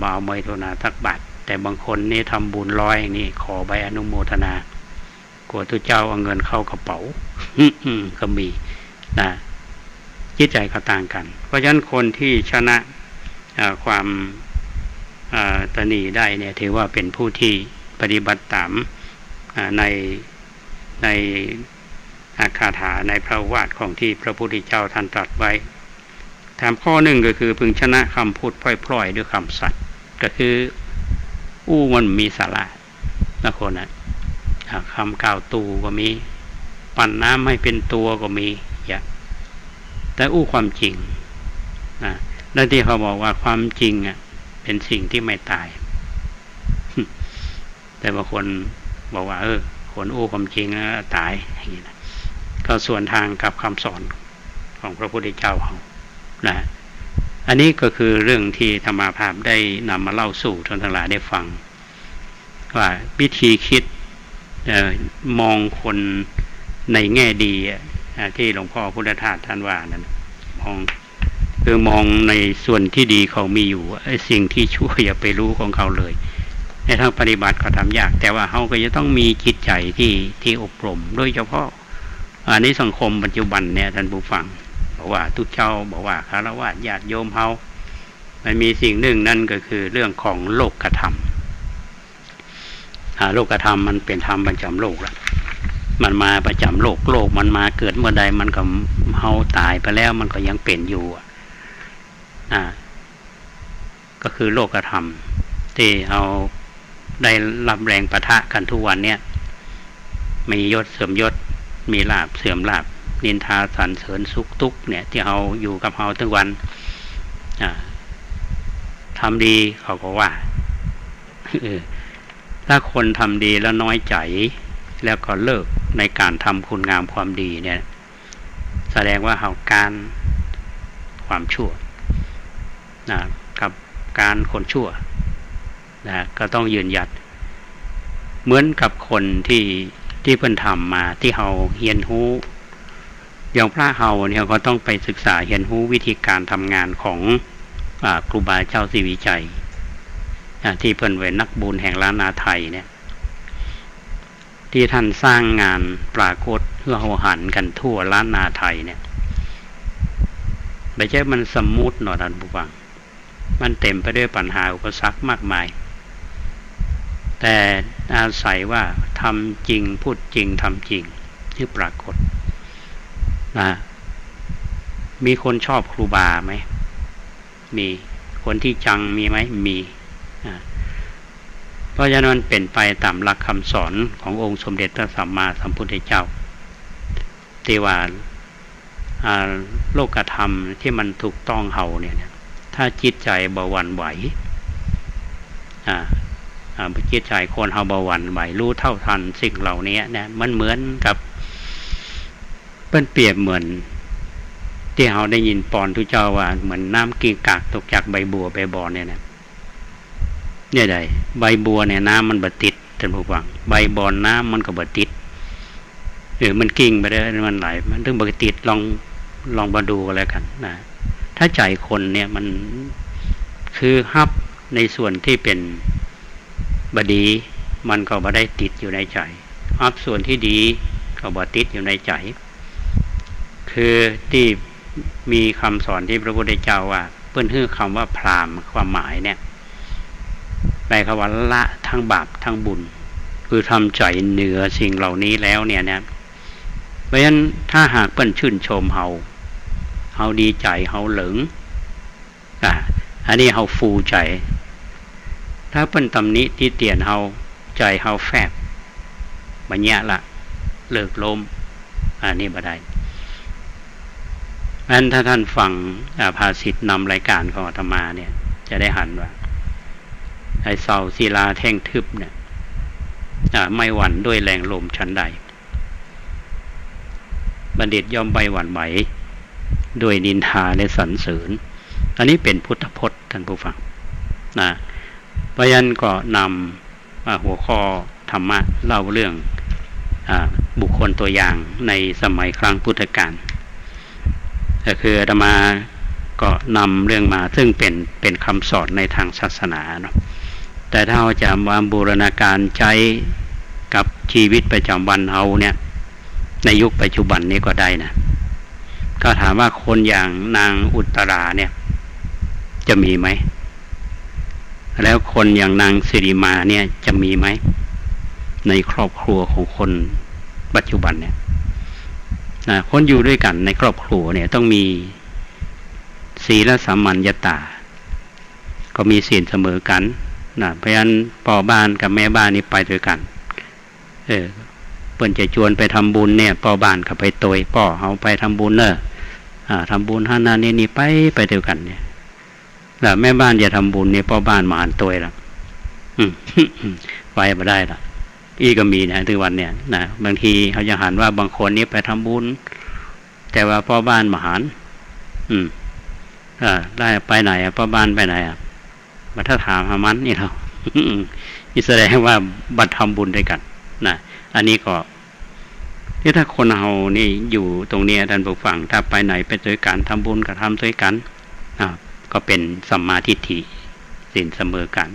บ่เอาใบอนุโมทนาทักบาทแต่บางคนนี่ทำบุญร้อยนี่ขอใบอนุโมทนากลัวทุกเจ้าเอาเงินเข้ากระเป๋าก็มีนะจิตใจก็ต่างกันเพราะฉะนั้นคนที่ชนะความตระหนี่ได้เนี่ยถือว่าเป็นผู้ที่ปฏิบัติตามในคาถาในพระวาทของที่พระพุทธเจ้าท่านตรัสไว้ถามข้อหนึ่งก็คือพึงชนะคำพูดพล่อยๆด้วยคำสัตย์ก็คือมันมีสาระนะคนนะคำกล่าวตูก็มีปั่นน้ำให้เป็นตัวก็มีแต่ความจริงนะแล้วที่เขาบอกว่าความจริงเป็นสิ่งที่ไม่ตายแต่บางคนบอกว่าคนความจริงตายอย่างนี้นะก็ส่วนทางกับคำสอนของพระพุทธเจ้าเขานะอันนี้ก็คือเรื่องที่ธรรมาภาพได้นำมาเล่าสู่ท่านทั้งหลายได้ฟังว่าวิธีคิดมองคนในแง่ดีที่หลวงพ่อพุทธทาสท่านว่านั้นมองในส่วนที่ดีเขามีอยู่สิ่งที่ชั่วอย่าไปรู้ของเขาเลยในทางปฏิบัติเขาทำยากแต่ว่าเขาก็จะต้องมีจิตใจที่อบรมโดยเฉพาะในสังคมปัจจุบันเนี่ยท่านผู้ฟังบอกว่าทุกเจ้าบอกว่าคฤหัสถ์ญาติโยมเขามันมีสิ่งหนึ่งนั่นก็คือเรื่องของโลกธรรมโลกธรรมมันเป็นธรรมประจำโลกแล้วมันมาประจำโลกมันมาเกิดเมื่อใดมันก็เฮาตายไปแล้วมันก็ยังเป็นอยู่ก็คือโลกธรรมที่เราได้รับแรงปะทะกันทุกวันเนี่ยมียศเสื่อมยศมีลาภเสื่อมลาภนินทาสรรเสริญสุขทุกข์เนี่ยที่เราอยู่กับเราทุกวันทำดีเขาก็ว่าถ้าคนทำดีแล้วน้อยใจแล้วก็เลิกในการทำคุณงามความดีเนี่ยแสดงว่าเขาการความชั่วกับการคนชั่วก็ต้องยืนหยัดเหมือนกับคนที่เพิ่นทำมาที่เขาเรียนรู้อย่างพระเฮาเนี่ยก็ต้องไปศึกษาเรียนรู้วิธีการทำงานของครูบาเจ้าศรีวิชัยที่เพิ่นเป็นนักบุญแห่งล้านนาไทยเนี่ย ที่ท่านสร้างงานปรากฏเราหันกันทั่วล้านนาไทยเนี่ยไม่ใช่มันสมมุติหนอท่านผู้ฟังมันเต็มไปด้วยปัญหาอุปสรรคมากมายแต่อาศัยว่าทำจริงพูดจริงทำจริงที่ปรากฏนะมีคนชอบครูบาไหมมีคนที่จังมีไหมมีเพราะฉะนั้นเป็นไปตามหลักคำสอนขององค์สมเด็จพระสัมมาสัมพุทธเจ้าที่ว่าโลกธรรมที่มันถูกต้องเฮาเนี่ยถ้าจิตใจบ่หวั่นไหวจิตใจคนเฮาบ่หวั่นไหวรู้เท่าทันสิ่งเหล่านี้เนี่ยมันเหมือนกับเป็นเปรียบเหมือนที่เฮาได้ยินปอนทุเจ้าว่าเหมือนน้ำกิ่งกากตกจากใบบัวใบบอนเนี่ยได้ใบบัวเนี่ยน้ำมันบ่ติดท่านผู้ฟังใบบอนน้ำมันก็บ่ติดมันกิ่งไปได้มันไหลมันถึงบ่ติดลองมาดูกันแล้วกันนะถ้าใจคนเนี่ยมันคือฮับในส่วนที่เป็นบดีมันก็บ่ได้ติดอยู่ในใจฮับส่วนที่ดีก็บ่ติดอยู่ในใจคือที่มีคำสอนที่พระพุทธเจ้าว่าเพิ่นฮื้อคำว่าพรามความหมายเนี่ยแปลคำว่าละทั้งบาปทั้งบุญคือทำใจเหนือสิ่งเหล่านี้แล้วเนี่ยเพราะฉะนั้นถ้าหากเพิ่นชื่นชมเฮาดีใจเฮาเหลิงอันนี้เฮาฟูใจถ้าเพิ่นตำหนิที่เตียนเฮาใจเฮาแฟบบัดเนี้ยละเลิกลมอันนี้บ่ได้งั้นถ้าท่านฟังภาษิตนำรายการของอาตมาเนี่ยจะได้หันว่าไอ้เสาศิลาแท่งทึบเนี่ยไม่หวั่นด้วยแรงลมชั้นใดบัณฑิตย่อมไปหวั่นไหวด้วยนินทาและสรรเสริญอันนี้เป็นพุทธพจน์ท่านผู้ฟังนะเพราะฉะนั้นก็นำหัวข้อธรรมะเล่าเรื่องบุคคลตัวอย่างในสมัยครั้งพุทธกาลก็คืออาตมาก็นำเรื่องมาซึ่งเป็นคำสอนในทางศาสนาเนาะแต่ถ้าเราจะมาบูรณาการใช้กับชีวิตประจำวันเราเนี่ยในยุคปัจจุบันนี้ก็ได้นะก็ถามว่าคนอย่างนางอุตราเนี่ยจะมีไหมแล้วคนอย่างนางสิริมาเนี่ยจะมีไหมในครอบครัวของคนปัจจุบันเนี่ยคนอยู่ด้วยกันในครอบครัวเนี่ยต้องมีศีลสัมมัญญตาก็มีศีลเสมอกันนะเพราะฉะนั้นพ่อบ้านกับแม่บ้านนี่ไปด้วยกันเพิ่นจะชวนไปทำบุญเนี่ยพ่อบ้านก็ไปโตยพ่อเอาไปทำบุญเนอะทำบุญนั่นนี่ไปด้วยกันเนี่ยแล้วแม่บ้านจะทำบุญเนี่ยพ่อบ้านมาหันโตยละไปไม่ได้ละอีก็มีนะทุกวันเนี่ยนะบางทีเขาจะหันว่าบางคนนี่ไปทำบุญแต่ว่าพ่อบ้านมาหันได้ไปไหนพ่อบ้านไปไหนมาถ้าถามหามันนี่เรานี่แสดงว่าบัตรทำบุญด้วยกันนะอันนี้ก็ที่ถ้าคนเฮานี่อยู่ตรงนี้ท่านผู้ฟังถ้าไปไหนไปด้วยกันทำบุญก็ทำด้วยกันก็เป็นสัมมาทิฏฐิศีลเสมอกัน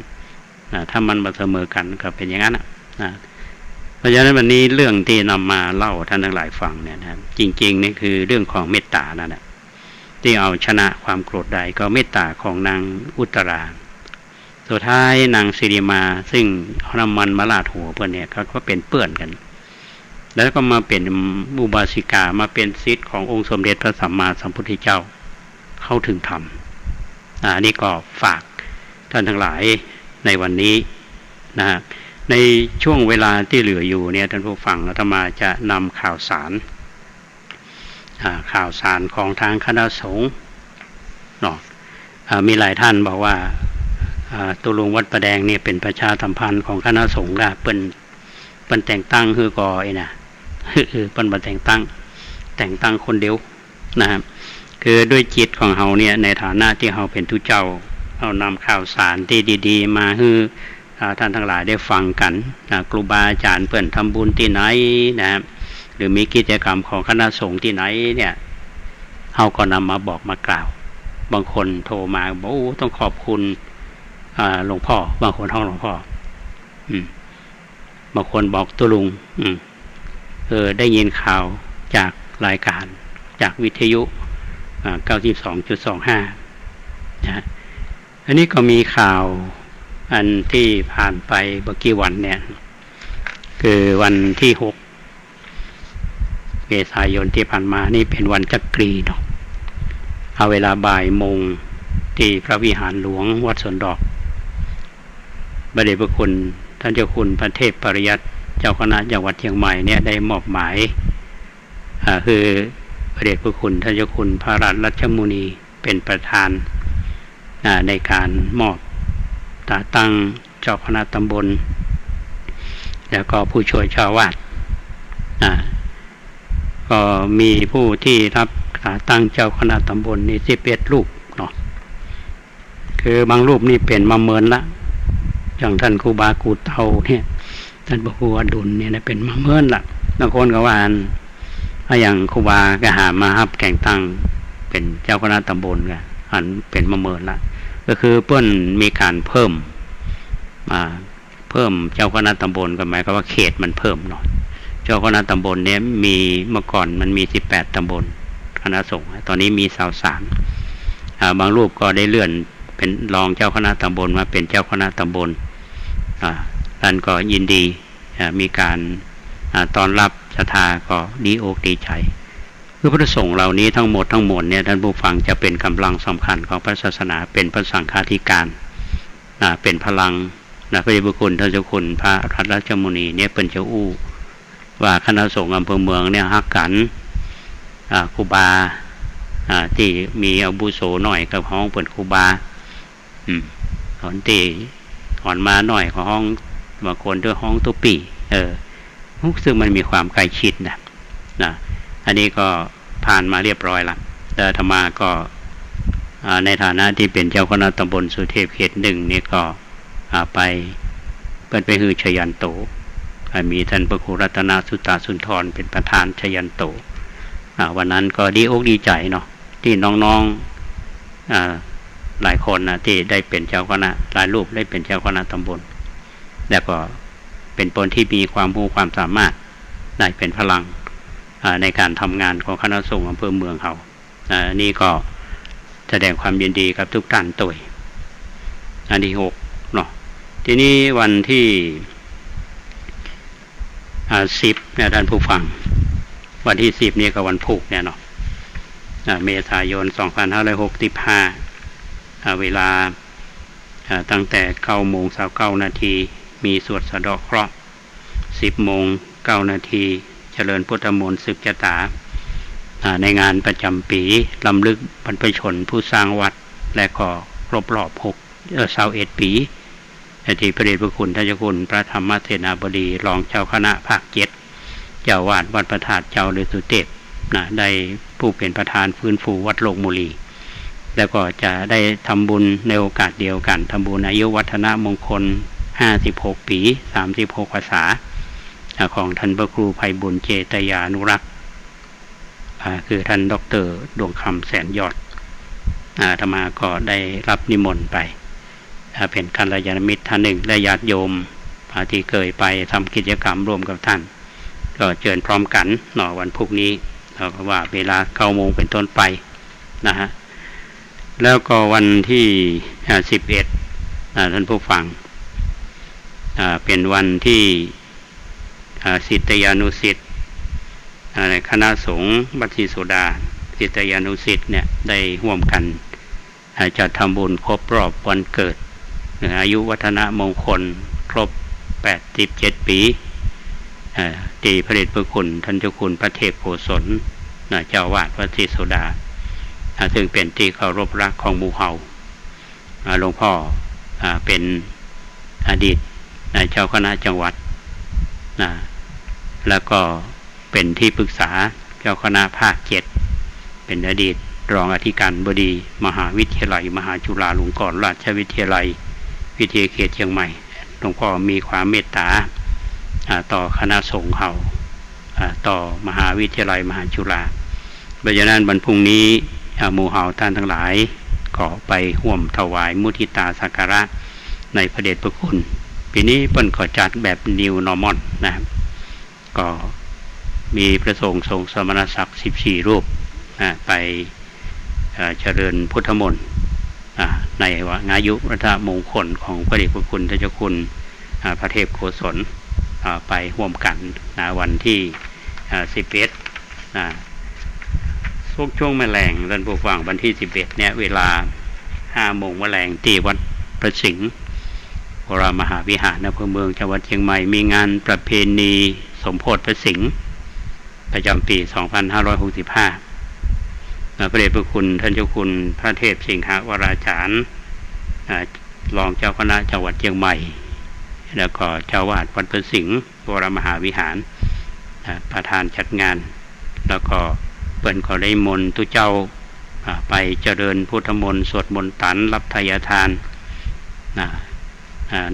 ถ้ามันบ่เสมอกันก็เป็นอย่างนั้นเพราะฉะนั้นวันนี้เรื่องที่นำมาเล่าท่านทั้งหลายฟังเนี่ยนะจริงๆนี่คือเรื่องของเมตตานั่นแหละที่เอาชนะความโกรธได้ก็เมตตาของนางอุตราสุดท้ายนางสิริมาซึ่งเอาน้ำมันมาลาดหัวเพื่อนเนี่ยก็เป็นเปื้อนกันแล้วก็มาเป็นอุบาสิกามาเป็นศิษย์ขององค์สมเด็จพระสัมมาสัมพุทธเจ้าเข้าถึงธรรมอันนี้ก็ฝากท่านทั้งหลายในวันนี้นะในช่วงเวลาที่เหลืออยู่เนี่ยท่านผู้ฟังอาตมาจะนำข่าวสารของทางคณะสงฆ์เนาะมีหลายท่านบอกว่าตุลุงวัดประแดงเนี่ยเป็นประชาสัมพันธ์ของคณะสงฆ์ละเป็นแต่งตั้งคือกอไอ้นะเป็นมาแต่งตั้งคนเดียวนะครับคือด้วยจิตของเฮาเนี่ยในฐานะที่เฮาเป็นทุเจ้าเอานำข่าวสารที่ดีๆมาให้ท่านทั้งหลายได้ฟังกันครูบาอาจารย์เปิ้นทำบุญที่ไหนนะครับหรือมีกิจกรรมของคณะสงฆ์ที่ไหนเนี่ยเฮาก็นำมาบอกมากล่าวบางคนโทรมาบอกโอ้ต้องขอบคุณหลวงพ่อบางคนห้องหลวงพ่อ บางคนบอกตุลุงได้ยินข่าวจากรายการจากวิทยุ92.25นะอันนี้ก็มีข่าวอันที่ผ่านไปเมื่อกี้วันเนี่ยคือวันที่6 เมษายนที่ผ่านมานี่เป็นวันจักรีเนาะเอาเวลาบ่ายโมงที่พระวิหารหลวงวัดสวนดอกพระเดชพระคุณท่านเจ้าคุณพระเทพปริยัติเจ้าคณะจังหวัดเชียงใหม่เนี่ยได้มอบหมายคือพระเดชพระคุณท่านเจ้าคุณพระราชรัชมุนีเป็นประธานในการมอบตั้งเจ้าคณะตำบลแล้วก็ผู้ช่วยเจ้าวาดก็มีผู้ที่รับตั้งเจ้าคณะตำบลนี่11 รูปเนาะคือบางรูปนี่เป็นมาเมินละอย่างท่านครูบากูเตาเนี่ยท่านพระครูอดุลเนี่ยเป็นมาเมินละบางคนก็ว่าอย่างครูบาก็หามาครับแก่งตั้งเป็นเจ้าคณะตำบลกันอันเป็นมาเมินละก็คือเพิ่นมีการเพิ่มเจ้าคณะตำบลก็หมายความว่าเขตมันเพิ่มหน่อยเจ้าคณะตำบลเนี่ยมีเมื่อก่อนมันมี18 ตำบลคณะสงฆ์ตอนนี้มี23บางรูปก็ได้เลื่อนเป็นรองเจ้าคณะตำบลมาเป็นเจ้าคณะตำบลท่านก็ยินดีมีการต้อนรับศรัทธาก็ดีอกดีใจคือพระสงฆ์เหล่านี้ทั้งหมดเนี่ยท่านผู้ฟังจะเป็นกำลังสำคัญของพระศาสนาเป็นพระสังฆาธิการเป็นพลังพระเดชพระคุณท่านเจ้าคุณพระราชมุนีเนี่ยเป็นเจ้าอู้ว่าคณะสงฆ์อำเภอเมืองเนี่ยฮักกันครูบาที่มีอาวุโสหน่อยกับห้องเปิดครูบาถอนตีถอนมาหน่อยของห้องบางคนด้วยห้องตุปีซึ่งมันมีความใกล้ชิดนะอันนี้ก็ผ่านมาเรียบร้อยละแต่ธรรมาก็ในฐานะที่เป็นเจ้าคณะตำบลสุเทพเขต 1นี่ก็ไปเป็นฮือชยันโตมีท่านพระครูรัตนสุตตสุนทรเป็นประธานชยันโตวันนั้นก็ดีอกดีใจเนาะที่น้องๆหลายคนนะที่ได้เป็นเจ้าคณะหลายรูปได้เป็นเจ้าคณะตำบลแล้วก็เป็นคนที่มีความรู้ความสามารถได้เป็นพลังในการทำงานของคณะสงฆ์อำเภอเมืองเขานี่ก็แสดงความยินดีกับทุกท่านตัวอันที่6เนาะทีนี้วันที่10เนี่ยท่านผู้ฟังวันที่10นี่ก็วันพุธเนี่ยเนาะเมษายน2565เวลาตั้งแต่ 9:29 นาทีมีสวดสะเดาะเคราะห์ 10:09 นาทีเจริญพุทธมนต์สืบชะตาในงานประจำปีรำลึกบรรพชนผู้สร้างวัดและก็ครบรอบ21 ปีที่พระเดชพระคุณท่านเจ้าคุณพระธรรมเสนาบดีรองเจ้าคณะภาค 7เจ้าวาดวัดพระธาตุเจ้าฤาษีเทพได้ผู้เป็นประธานฟื้นฟูวัดโลกมุลีแล้วก็จะได้ทำบุญในโอกาสเดียวกันทำบุญอายุวัฒนมงคล56 ปี36 พรรษาของท่านพระครูไพบุญเจตยานุรักษ์คือท่านดร.ดวงคำแสนยอดอาตมาก็ได้รับนิมนต์ไปเป็นกัลยาณมิตรท่านหนึ่งและญาติโยมที่เคยไปทำกิจกรรมร่วมกับท่านก็เชิญพร้อมกันหน่อวันพรุ่งนี้เราก็ว่าเวลา 9 โมงเป็นต้นไปนะฮะแล้วก็วันที่11ท่านผู้ฟังเป็นวันที่ศิษยานุศิษย์คณะสงฆ์วัดศรีโสดาศิษยานุศิษย์เนี่ยได้ร่วมกันจัดทำบุญครบรอบวันเกิดอายุวัฒนมงคลครบ87 ปีที่พระเดชพระคุณท่านเจ้าคุณพระเทพโกศลเจ้าวาดวัดศรีโสดาซึ่งเป็นที่เคารพรักของหมู่เฮาหลวงพ่อเป็นอดีตเจ้าคณะจังหวัดแล้วก็เป็นที่ปรึกษาเจ้าคณะภาค 7เป็นอดีตรองอธิการบดีมหาวิทยาลัยมหาจุฬาลงกรณราชวิทยาลัยวิทยาเขตเชียงใหม่หลวงพ่อมีความเมตตาต่อคณะสงฆ์เขาต่อมหาวิทยาลัยมหาจุฬาเพราะฉะนั้นวันพรุ่งนี้หมู่เฮาท่านทั้งหลายก็ไปร่วมถวายมุทิตาสักการะในพระเดชพระคุณ ปีนี้เปิ้นก็จัดแบบ New Normal นะครับก็มีพระสงฆ์ทรงสมณศักดิ์14รูปไปเจริญพุทธมนต์ในงายุรัตนมงคลของพระเดชพระคุณท่านเจ้าคุณพระเทพโกศลไปร่วมกันวันที่11ช่วงแมลงท่านผู้ฟังวันที่11เนี่ยเวลา5 โมงแมลงที่วัดประสิงห์วรมหาวิหารอำเภอเมืองจังหวัดเชียงใหม่มีงานประเพณีสมโภชประสิงห์ประจำปี 2565 พระเดชพระคุณท่านเจ้าคุณพระเทพสิงหวราจารย์รองเจ้าคณะจังหวัดเชียงใหม่แล้วก็เจ้าวาดวัดประสิงห์วรมหาวิหารประธานจัดงานแล้วก็เปิ้นก็ได้มนต์ตุเจ้าไปเจริญพุทธมนต์สวดมนต์ตันรับทายทาน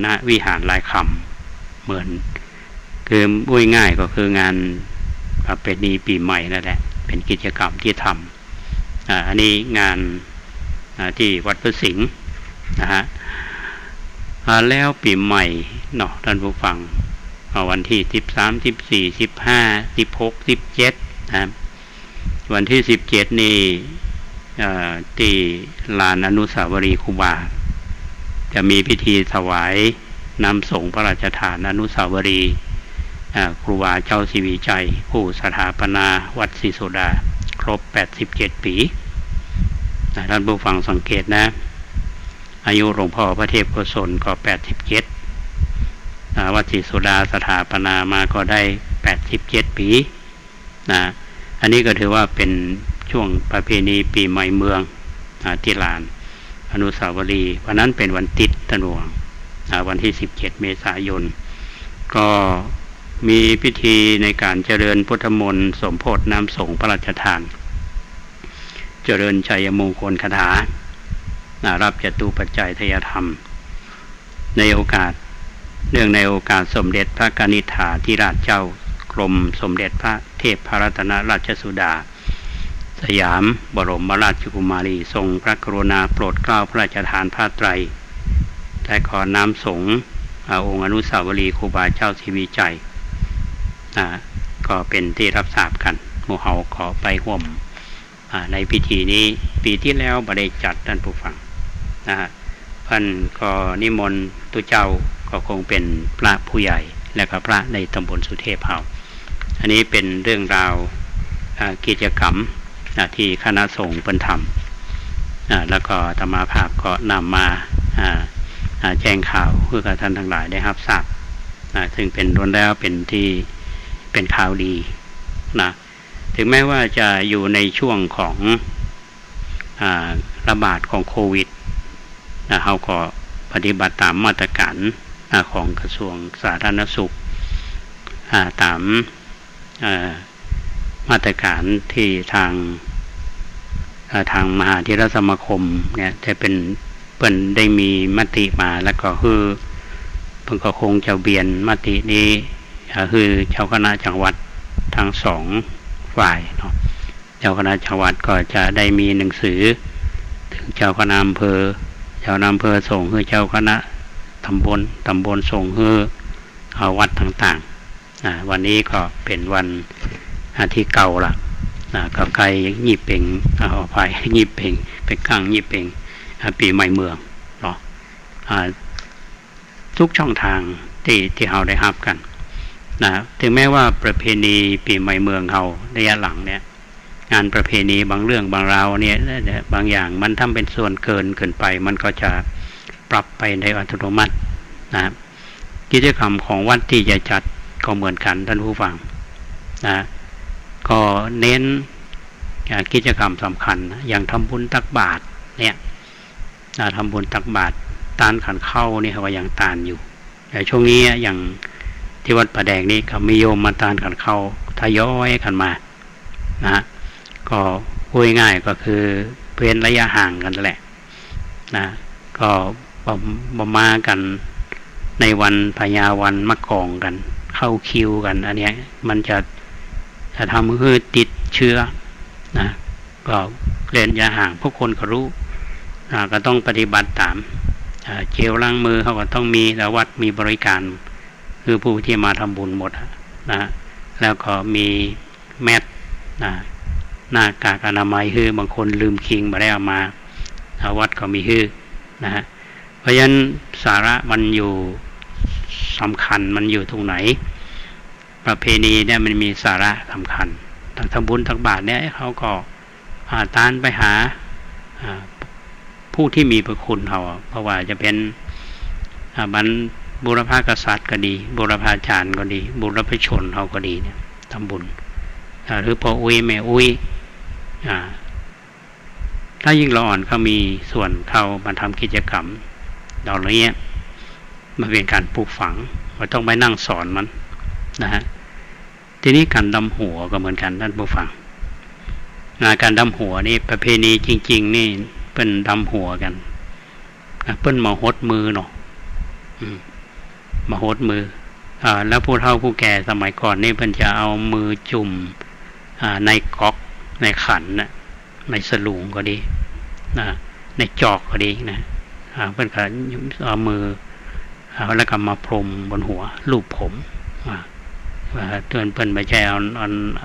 ณวิหารหลายคำเหมือนคือพูดง่ายก็คืองานประเพณีปีใหม่นั่นแหละเป็นกิจกรรมที่ทำอันนี้งานที่วัดประสิงห์นะฮะแล้วปีใหม่เนาะท่านผู้ฟังวันที่13 14 15 16 17นะวันที่17นี่ที่ลานอนุสาวรีย์ครูบาจะมีพิธีถวายน้ำสงฆ์พระราชทานอนุสาวรีย์ครูบาเจ้าศรีวิชัยผู้สถาปนาวัดศรีโสดาครบ87 ปีท่านผู้ฟังสังเกตนะอายุหลวงพ่อพระเทพโกศลก็87วัดศรีโสดาสถาปนามาก็ได้87 ปีนะอันนี้ก็ถือว่าเป็นช่วงประเพณีปีใหม่เมืองที่ลานอนุสาวรีย์วันนั้นเป็นวันติดตะหนวงวันที่17 เมษายนก็มีพิธีในการเจริญพุทธมนต์สมโภชน้ำสงฆ์พระราชทานเจริญชัยมงคลคาถารับจตุปัจจัยทายธรรมในโอกาสเนื่องในโอกาสสมเด็จพระกนิษฐาธิราชเจ้ากรมสมเด็จพระเทพพรัตนราชสุดาสยามบรมราชกุมารีทรงพระกรุณาโปรดเกล้าพระราชทานผ้าไตรและขอน้ำสงฆ์องค์อนุสาวรีย์ครูบาเจ้าศรีวิชัยก็เป็นที่รับทราบกันหมู่เฮาขอไปร่วมในพิธีนี้ปีที่แล้วบ่ได้จัดท่านผู้ฟังท่านก็นิมนต์ตุเจ้าก็คงเป็นพระผู้ใหญ่และก็พระในตำบลสุเทพเฮาอันนี้เป็นเรื่องราวกิจกรรมที่คณะสงฆ์เพิ่นทำแล้วก็ธรรมาภาพก็นำมาแจ้งข่าวเพื่อท่านทั้งหลายได้รับทราบซึ่งเป็นล้วนแล้วเป็นที่เป็นข่าวดีนะถึงแม้ว่าจะอยู่ในช่วงของระบาดของโควิดเราก็ปฏิบัติตามมาตรการของกระทรวงสาธารณสุขตามมาตรการที่ทางมหาเถรสมาคมเนี่ยจะเป็นเปิ้นได้มีมติมาแล้วก็คือเพิ่นก็คงจะเบียนมตินี้คือเจ้าคณะจังหวัดทั้ง2ฝ่ายเนาะเจ้าคณะจังหวัดก็จะได้มีหนังสือถึงเจ้าคณะอำเภอเจ้าอำเภอส่งให้เจ้าคณะตำบลส่งให้วัดต่างๆวันนี้ก็เป็นวันที่เก่าละก็ใกล้ยี่เป่งเอาไปยี่เป่งไปข้างยี่เป่งปีใหม่เมืองเนาะทุกช่องทางที่เราได้รับกันถึงแม้ว่าประเพณีปีใหม่เมืองเราระยะหลังเนี่ยงานประเพณีบางเรื่องบางราวเนี่ยบางอย่างมันทำเป็นส่วนเกินไปมันก็จะปรับไปในอัตโนมัตินะครับกิจกรรมของวัดที่จะจัดก็เหมือนกันท่านผู้ฟังก็เน้นกิจกรรมสำคัญอย่างทำบุญตักบาตรเนี่ยทำบุญตักบาตรตานขันเข้านี่เขาก็ยังตานอยู่แต่ช่วงนี้อย่างที่วัดป่าแดงนี่ก็มีโยมมาตานขันเข้าทยอยกันมาก็พูดง่ายก็คือเว้นระยะห่างกันแหละก็บ่มากันในวันพญาวันมะกองกันเข้าคิวกันอันนี้มันจะทำให้ติดเชื้อก็เว้นระยะห่างพวกคนก็รู้ก็ต้องปฏิบัติตาม เจลล้างมือเขาก็ต้องมีแล้ววัดมีบริการคือผู้ที่มาทำบุญหมดนะแล้วก็มีแมสนะหน้ากากอนามัยคือบางคนลืมคิงมาได้เอามาวัดก็มีฮื้อนะฮะเพราะฉะนั้นสาระมันอยู่สำคัญมันอยู่ตรงไหนประเพณีเนี่ยมันมีสาระสำคัญทำบุญตักบาตรเนี่ยเขาก็ตานไปหาผู้ที่มีพระคุณเขาเพราะว่าจะเป็นบรรบุรพากษัตริย์ก็ดีบุรพาจารย์ก็ดีบุรพชนเขาก็ดีเนี่ยทำบุญหรือพ่ออุ้ยแม่อุ้ยถ้ายิ่งละอ่อนเขามีส่วนเข้ามาทำกิจกรรมดอกนี้มาเป็นการปลูกฝังเราต้องไปนั่งสอนมันนะฮะทีนี้การดำหัวก็เหมือนกันท่านผู้ฟังการดำหัวนี่ประเพณีจริงๆนี่เป็นดำหัวกันเปิ้นมาหดมือเนาะมาหดมือแล้วผู้เฒ่าผู้แก่สมัยก่อนนี่เพิ่นจะเอามือจุ่มในก๊อกในขันนะในสลุงก็ดีในจอกก็ดีนะเพิ่นก็เอามือแล้วก็มาพรมบนหัวลูบผมเตือนเพิ่นไม่ใช่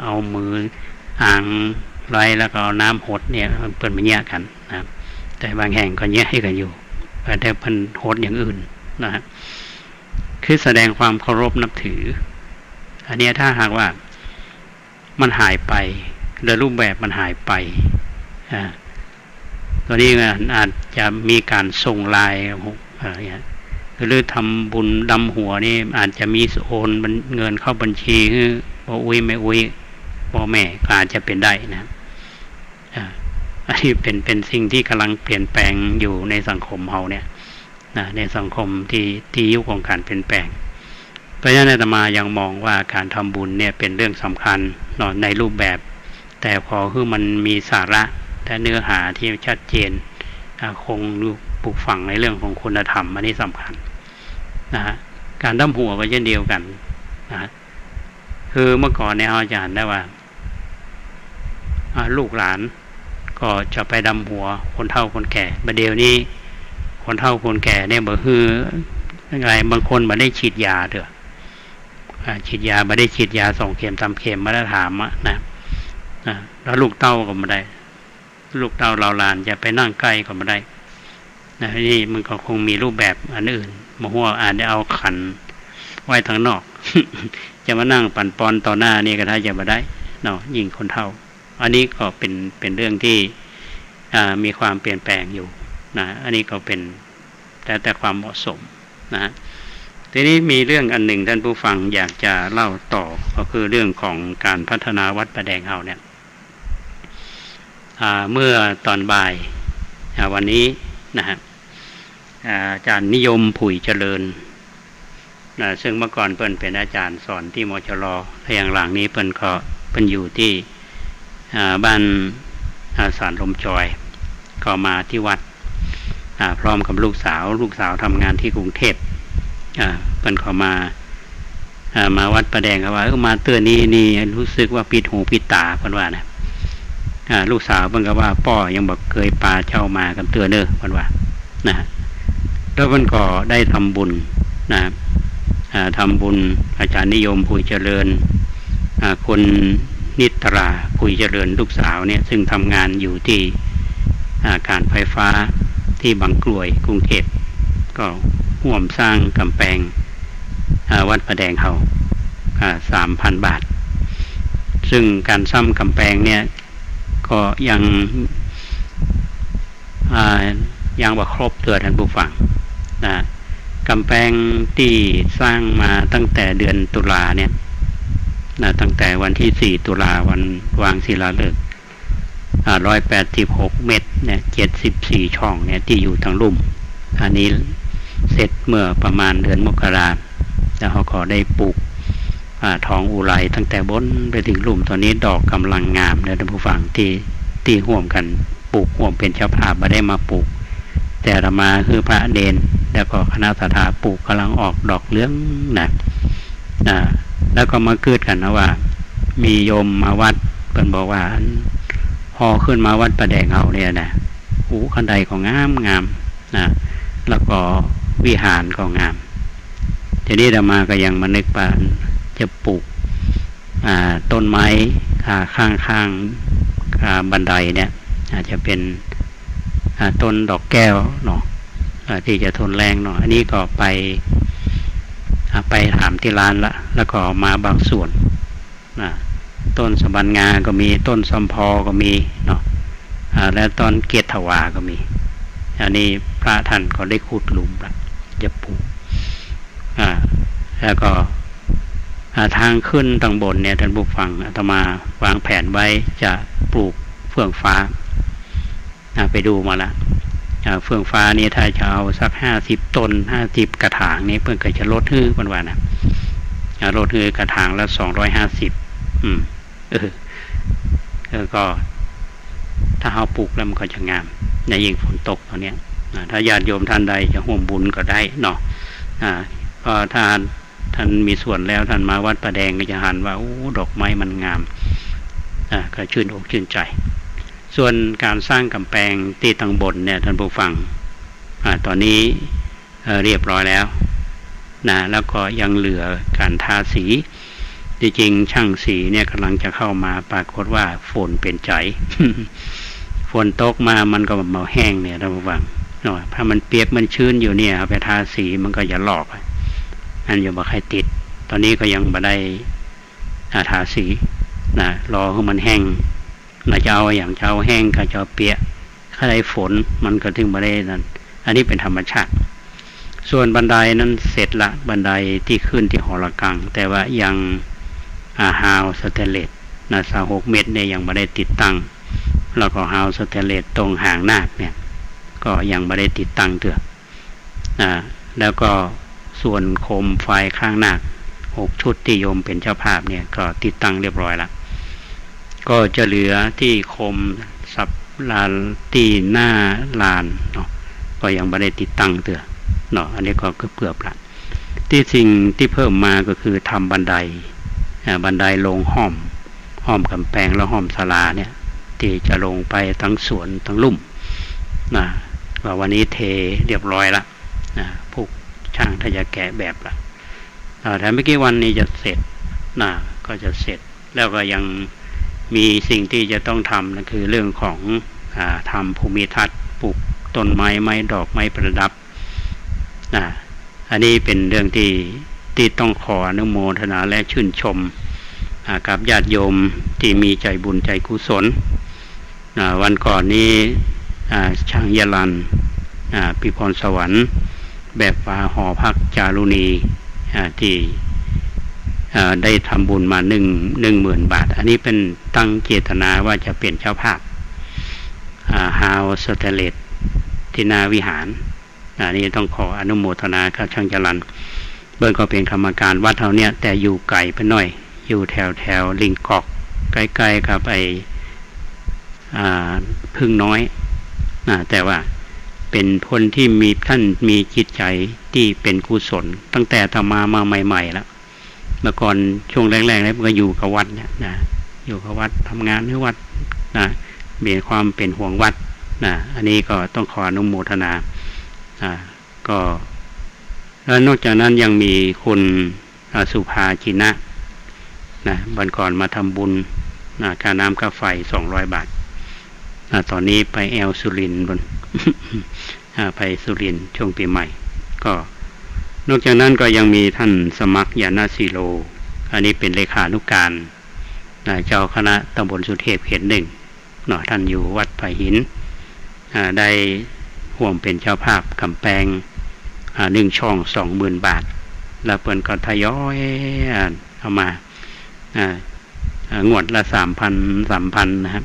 เอามืออ่างไล่แล้วก็เอาน้ำหดเนี่ยเพิ่นมาแยกกันนะแต่บางแห่งก็แยกให้กันอยู่แต่เพิ่นหดอย่างอื่นนะฮะคือแสดงความเคารพนับถืออันนี้ถ้าหากว่ามันหายไปโดยรูปแบบมันหายไปตัวนี้อาจจะมีการส่งลายหรือทำบุญดำหัวนี่อาจจะมีโอนเงินเข้าบัญชีคือพ่ออุ้ยแม่อุ้ยพ่อแม่ก็อาจจะเป็นได้นะอันนี้เป็นสิ่งที่กำลังเปลี่ยนแปลงอยู่ในสังคมเราเนี่ยในสังคมที่ยุคของการเปลี่ยนแปลงเพราะฉะนั้นอาตมายังมองว่าการทำบุญเนี่ยเป็นเรื่องสำคัญในรูปแบบแต่พอคือมันมีสาระและเนื้อหาที่ชัดเจนคงปลูกฝังในเรื่องของคุณธรรมอันนี้สำคัญนะฮะการดำหัวก็เช่นเดียวกันนะคือเมื่อก่อนเนี่ยอาจารย์ได้ว่าลูกหลานก็จะไปดำหัวคนเฒ่าคนแก่บัดเดี๋ยวนี้คนเฒ่าคนแก่เนี่ยบ่ฮืออะไรบางคนบ่ได้ฉีดยาเด้อฉีดยาบ่ได้ฉีดยา2 เข็ม3 เข็มมาแล้วถามนะแล้วลูกเต้าก็บ่ได้ลูกเต้าเราหลานจะไปนั่งใกล้ก็บ่ได้นะนี่มันก็คงมีรูปแบบอันอื่นบ่ฮู้อาจจะเอาขันไว้ทางนอก จะมานั่งปั่นปอนต่อหน้านี่ก็ถ้าจะบ่ได้เนาะยิ่งคนเฒ่าอันนี้ก็เป็นเรื่องที่มีความเปลี่ยนแปลงอยู่นะอันนี้ก็เป็นแต่ความเหมาะสมนะทีนี้มีเรื่องอันหนึ่งท่านผู้ฟังอยากจะเล่าต่อก็คือเรื่องของการพัฒนาวัดประแดงเฮาเนี่ยเมื่อตอนบ่ายวันนี้นะฮะอาจารย์นิยมผุยเจริญซึ่งเมื่อก่อนเพิ่นเป็นอาจารย์สอนที่มชลและอย่างหลังนี้เพิ่นอยู่ที่บ้านสารลมจอยก็มาที่วัดพร้อมกับลูกสาวทำงานที่กรุงเทพเพิ่นเข้ามาวัดประแดงเขาว่ามาเตือนนี่รู้สึกว่าปิดหูปิดตาเพิ่นว่านะลูกสาวเพิ่นก็ว่าป้อยังบอกเคยปลาเช่ามากันเตือนเด้อเพิ่นว่านะแล้วเพิ่นก็ได้ทำบุญนะทำบุญอาจารย์นิยมผุยเจริญคนนิตราผุยเจริญลูกสาวเนี่ยซึ่งทำงานอยู่ที่การไฟฟ้าที่บางกลวยกรุงเทพก็ร่วมสร้างกำแพงวัดประแดงเขา3,000 บาทซึ่งการซ่อมกำแพงเนี่ยก็ยังบ่ครบตัวท่านผู้ฟังนะกำแพงที่สร้างมาตั้งแต่เดือนตุลาเนี่ยตั้งแต่วันที่4 ตุลาวันวางศิลาฤกษ์186 เมตรเนี่ย74 ช่องเนี่ยที่อยู่ทางลุ่มอันนี้เสร็จเมื่อประมาณเดือนมกราคมแล้วเขาก็ได้ปลูกทองอุไรตั้งแต่บนไปถึงลุ่มตอนนี้ดอกกำลังงามเลยท่านผู้ฟังที่ร่วมกันปลูกร่วมเป็นเจ้าภาพมาได้มาปลูกแต่ละมาคือพระเนนแล้วก็คณะศรัทธาปลูกกำลังออกดอกเหลืองนะแล้วก็มาเกิดกันนะว่ามีโยมมาวัดเพิ่นบอกว่าพอขึ้นมาวัดประแดงเฮาเนี่ยนะขันใดของงามนะ แล้วก็วิหารก็งามทีนี้อาตมาก็ยังมานึกว่าจะปลูกต้นไม้ข้างบันไดเนี่ยอาจจะเป็นต้นดอกแก้วเนาะที่จะทนแรงเนาะอันนี้ก็ไปถามที่ร้านละแล้วก็มาบางส่วนต้นสะบันงาก็มีต้นสมพอก็มีเนาะและต้นเกศถวาก็มีอันนี้พระท่านก็ได้ขุดหลุมละจะปลูกแล้วก็ทางขึ้นทางบนเนี่ยท่านผู้ฟังอาตมาวางแผนไว้จะปลูกเฟื่องฟ้าไปดูมาละเฟื่องฟ้านี่ถ้าจะเอาสัก50 ต้น50 กระถางนี่เพิ่งก็จะลดฮื้อวันๆนะลดฮื้อกระถางละ250ก็ถ้าเอาปลูกแล้วมันก็จะงามในยิ่งฝนตกตอนนี้ถ้าญาติโยมท่านใดจะร่วมบุญก็ได้เนาะก็ถ้าท่านมีส่วนแล้วท่านมาวัดประแดงก็จะหันว่าโอ้ดอกไม้มันงามก็ชื่นอกชื่นใจส่วนการสร้างกำแพงที่ทางบนเนี่ยท่านผู้ฟังตอนนี้เรียบร้อยแล้วนะแล้วก็ยังเหลือการทาสีจริงๆช่างสีเนี่ยกำลังจะเข้ามาปรากฏว่าฝนเป็นใจ ฝนตกมามันก็มาแห้งเนี่ยท่านผู้ฟังถ้ามันเปียกมันชื้นอยู่เนี่ยเอาไปทาสีมันก็จะหลอกอันอยู่บ่ใครติดตอนนี้ก็ยังบ่ได้ทาสีนะรอให้มันแห้งจะเอาอย่างจะเอาแห้งกับจะเอาเปียกถ้าได้ฝนมันก็ถึงบ่ได้นั่นอันนี้เป็นธรรมชาติส่วนบันไดนั้นเสร็จละบันไดที่ขึ้นที่หอระฆังแต่ว่ายังฮาวสเตนเลส26 เมตรเนี่ยยังบ่ได้ติดตั้งแล้วก็ฮาวสเตนเลสตรงหางนาคเนี่ยก็ยังไม่ได้ติดตั้งเถอะแล้วก็ส่วนโคมไฟข้างนาค6 ชุดที่โยมเป็นเจ้าภาพเนี่ยก็ติดตั้งเรียบร้อยแล้วก็จะเหลือที่โคมสับลานที่หน้าลานเนาะก็ยังไม่ได้ติดตั้งเถอะเนาะอันนี้ก็เกือบละที่สิ่งที่เพิ่มมาก็คือทำบันไดลงห้อมกำแพงแล้วห้อมศาลาเนี่ยที่จะลงไปทั้งสวนทั้งลุ่มว่าวันนี้เทเรียบร้อยละพวกช่างถ้าจะแกะแบบละแต่ไม่กี่วันนี้จะเสร็จก็จะเสร็จแล้วก็ยังมีสิ่งที่จะต้องทำนั่นคือเรื่องของทำภูมิทัศน์ปลูกต้นไม้ดอกไม้ประดับอันนี้เป็นเรื่องที่ต้องขออนุโมทนาและชื่นชมกับญาติโยมที่มีใจบุญใจกุศลวันก่อนนี้ช่างยะลันพิพรสวรรค์แบบว่าหอพักจารุณีที่ได้ทำบุญมา10,000 บาทอันนี้เป็นตั้งเจตนาว่าจะเป็นเจ้าภาพฮาวสเตเลตที่นาวิหารนี่ต้องขออนุโมทนากับช่างยะลันเบิ้งก็เป็นกรรมการวัดเท่านี้แต่อยู่ไกลไปหน่อยอยู่แถวลิงกอกใกล้ๆกับพึ่งน้อยแต่ว่าเป็นคนที่ท่านมีจิตใจที่เป็นกุศลตั้งแต่ทำมาใหม่ๆแล้วเมื่อก่อนช่วงแรกๆแล้วก็อยู่กับวัดเนี่ยอยู่กับวัดทำงานที่วัดมีความเป็นห่วงวัดอันนี้ก็ต้องขออนุโมทนาก็แล้วนอกจากนั้นยังมีคุณสุภาจินะวันก่อนมาทำบุญค่าน้ำค่าไฟ200 บาทตอนนี้ไปแอลสุรินทร์ไปสุรินทร์ช่วงปีใหม่ก็นอกจากนั้นก็ยังมีท่านสมัครยานาสีโลอันนี้เป็นเลขานุการเจ้าคณะตำบลสุเทพเขต 1ท่านอยู่วัดไผ่หินได้ห่วมเป็นเจ้าภาพกำแพง1 ช่อง 20,000 บาทแล้วเปิ้นก็ทยอยเอามางวดละ 3,000 นะครับ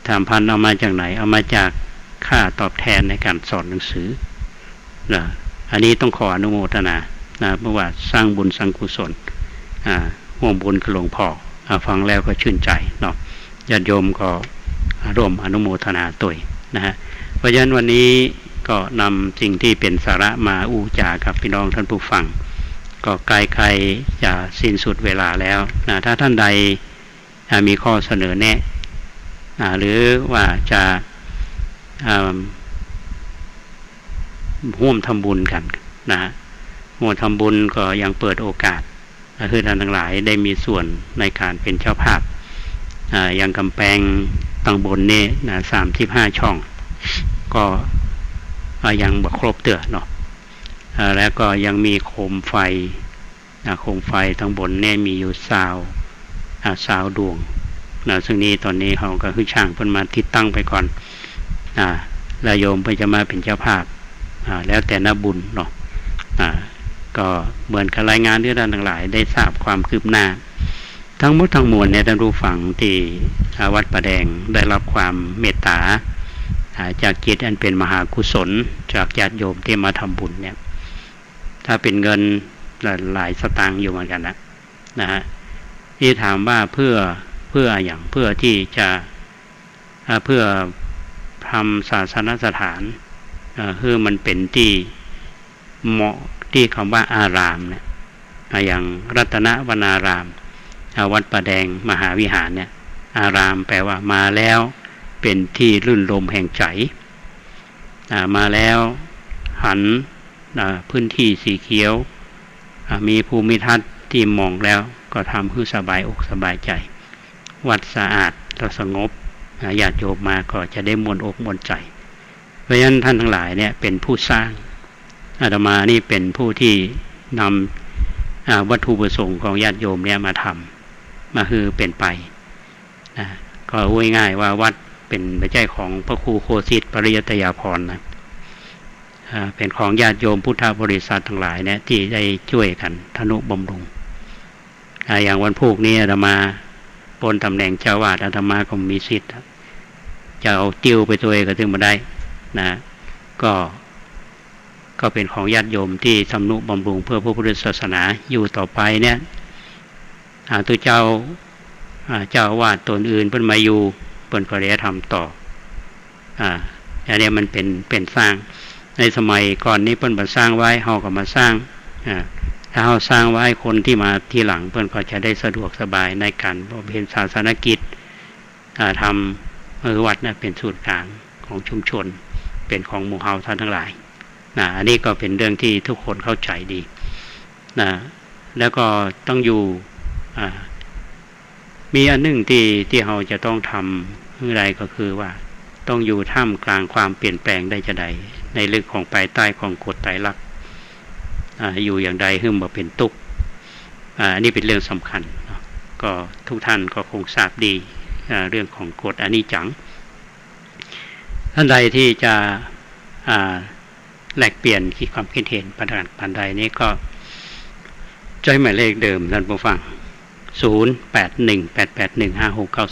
3,000เอามาจากไหนเอามาจากค่าตอบแทนในการสอนหนังสืออันนี้ต้องขออนุโมทนาเพราะว่าสร้างบุญสร้างกุศลห่วงบุญกับหลวงพ่อฟังแล้วก็ชื่นใจเนาะญาติโยมก็ร่วมอนุโมทนาตัวนะฮะเพราะฉะนั้นวันนี้ก็นำสิ่งที่เป็นสาระมาอู้จากับพี่น้องท่านผู้ฟังก็ใกล้ๆจะสิ้นสุดเวลาแล้วถ้าท่านใดมีข้อเสนอแนะหรือว่าจะ ร่วมทำบุญกันนะฮะร่วมทำบุญก็ยังเปิดโอกาสคือท่านทั้งหลายได้มีส่วนในการเป็นเจ้าภาพอย่างกำแพงตังบนนี่นะ35 ช่องก็ยังบ่ครบเตือเนาะแล้วก็ยังมีโคมไฟโคมไฟทั้งบนเนี่ยมีอยู่20ดวงนะซึ่งนี้ตอนนี้เขาก็คือช่างเพิ่นมาติดตั้งไปก่อนแล้วโยมเพิ่นจะมาเป็นเจ้าภาพแล้วแต่นับบุญเนาะก็เหมือนกับรายงานที่ท่านทั้งหลายได้ทราบความคืบหน้าทั้งหมดทั้งมวลเนี่ยท่านผู้ฟังที่วัดประแดงได้รับความเมตตาจากจิตอันเป็นมหากุศลจากญาติโยมที่มาทำบุญเนี่ยถ้าเป็นเงินหลายสตางค์อยู่เหมือนกันนะฮะที่ถามว่าเพื่ออย่างเพื่อที่จะเพื่อทำศาสนสถานคือมันเป็นที่เหมาะที่คำว่าอารามเนี่ยอย่างรัตนวนารามวัดประแดงมหาวิหารเนี่ยอารามแปลว่ามาแล้วเป็นที่รื่นรมแห่งใจมาแล้วหันพื้นที่สีเขียวมีภูมิทัศน์ที่มองแล้วก็ทำให้สบายอกสบายใจวัดสะอาดและสงบญาติโยมมาก็จะได้มวลอกมวลใจเพราะฉะนั้นท่านทั้งหลายเนี่ยเป็นผู้สร้างอาตมานี่เป็นผู้ที่นำวัตถุประสงค์ของญาติโยมเนี่ยมาทำมาคือเป็นไปก็ง่ายๆว่าวัดเป็นพระเจ้าของพระครูโคสิทธิ์ปริยัตยาภรณ์นะเป็นของญาติโยมพุทธบริษัททั้งหลายเนี่ยที่ได้ช่วยกันทนุบำรุงอย่างวันพุธนี้อาตมาปนตำแหน่งเจ้าวาดอาตมาก็มีสิทธิ์จะเอาติ้วไปตัวเองก็ถึงมาได้นะก็เป็นของญาติโยมที่ทำนุบำรุงเพื่อพระพุทธศาสนาอยู่ต่อไปเนี่ยตัวเจ้าวาดตนอื่นเพิ่นมาอยู่เพิ่นก็ได้ทำต่ออันนี้มันเป็นสร้างในสมัยก่อนนี้เพิ่นมาสร้างไว้เฮาก็มาสร้างถ้าเฮาสร้างไว้คนที่มาทีหลังเพิ่นก็จะได้สะดวกสบายในการบำเพ็ญศาสนกิจทำวัดน่ะเป็นศูนย์กลางของชุมชนเป็นของหมู่เฮาท่านทั้งหลายอันนี้ก็เป็นเรื่องที่ทุกคนเข้าใจดีแล้วก็ต้องอยู่มีอันหนึ่งที่เราจะต้องทำอะไรก็คือว่าต้องอยู่ท่ามกลางความเปลี่ยนแปลงได้จะใดในเรื่องของภายใต้ของกฎไตรลักษณ์อยู่อย่างใดหึ่มบ่เป็นทุกข์อันนี้เป็นเรื่องสำคัญก็ทุกท่านก็คงทราบดีเรื่องของกฎอนิจจังท่านใดที่จะแลกเปลี่ยนความคิดเห็นปันใดนี้ก็ใจหมายเลขเดิมท่านผู้ฟัง0818815692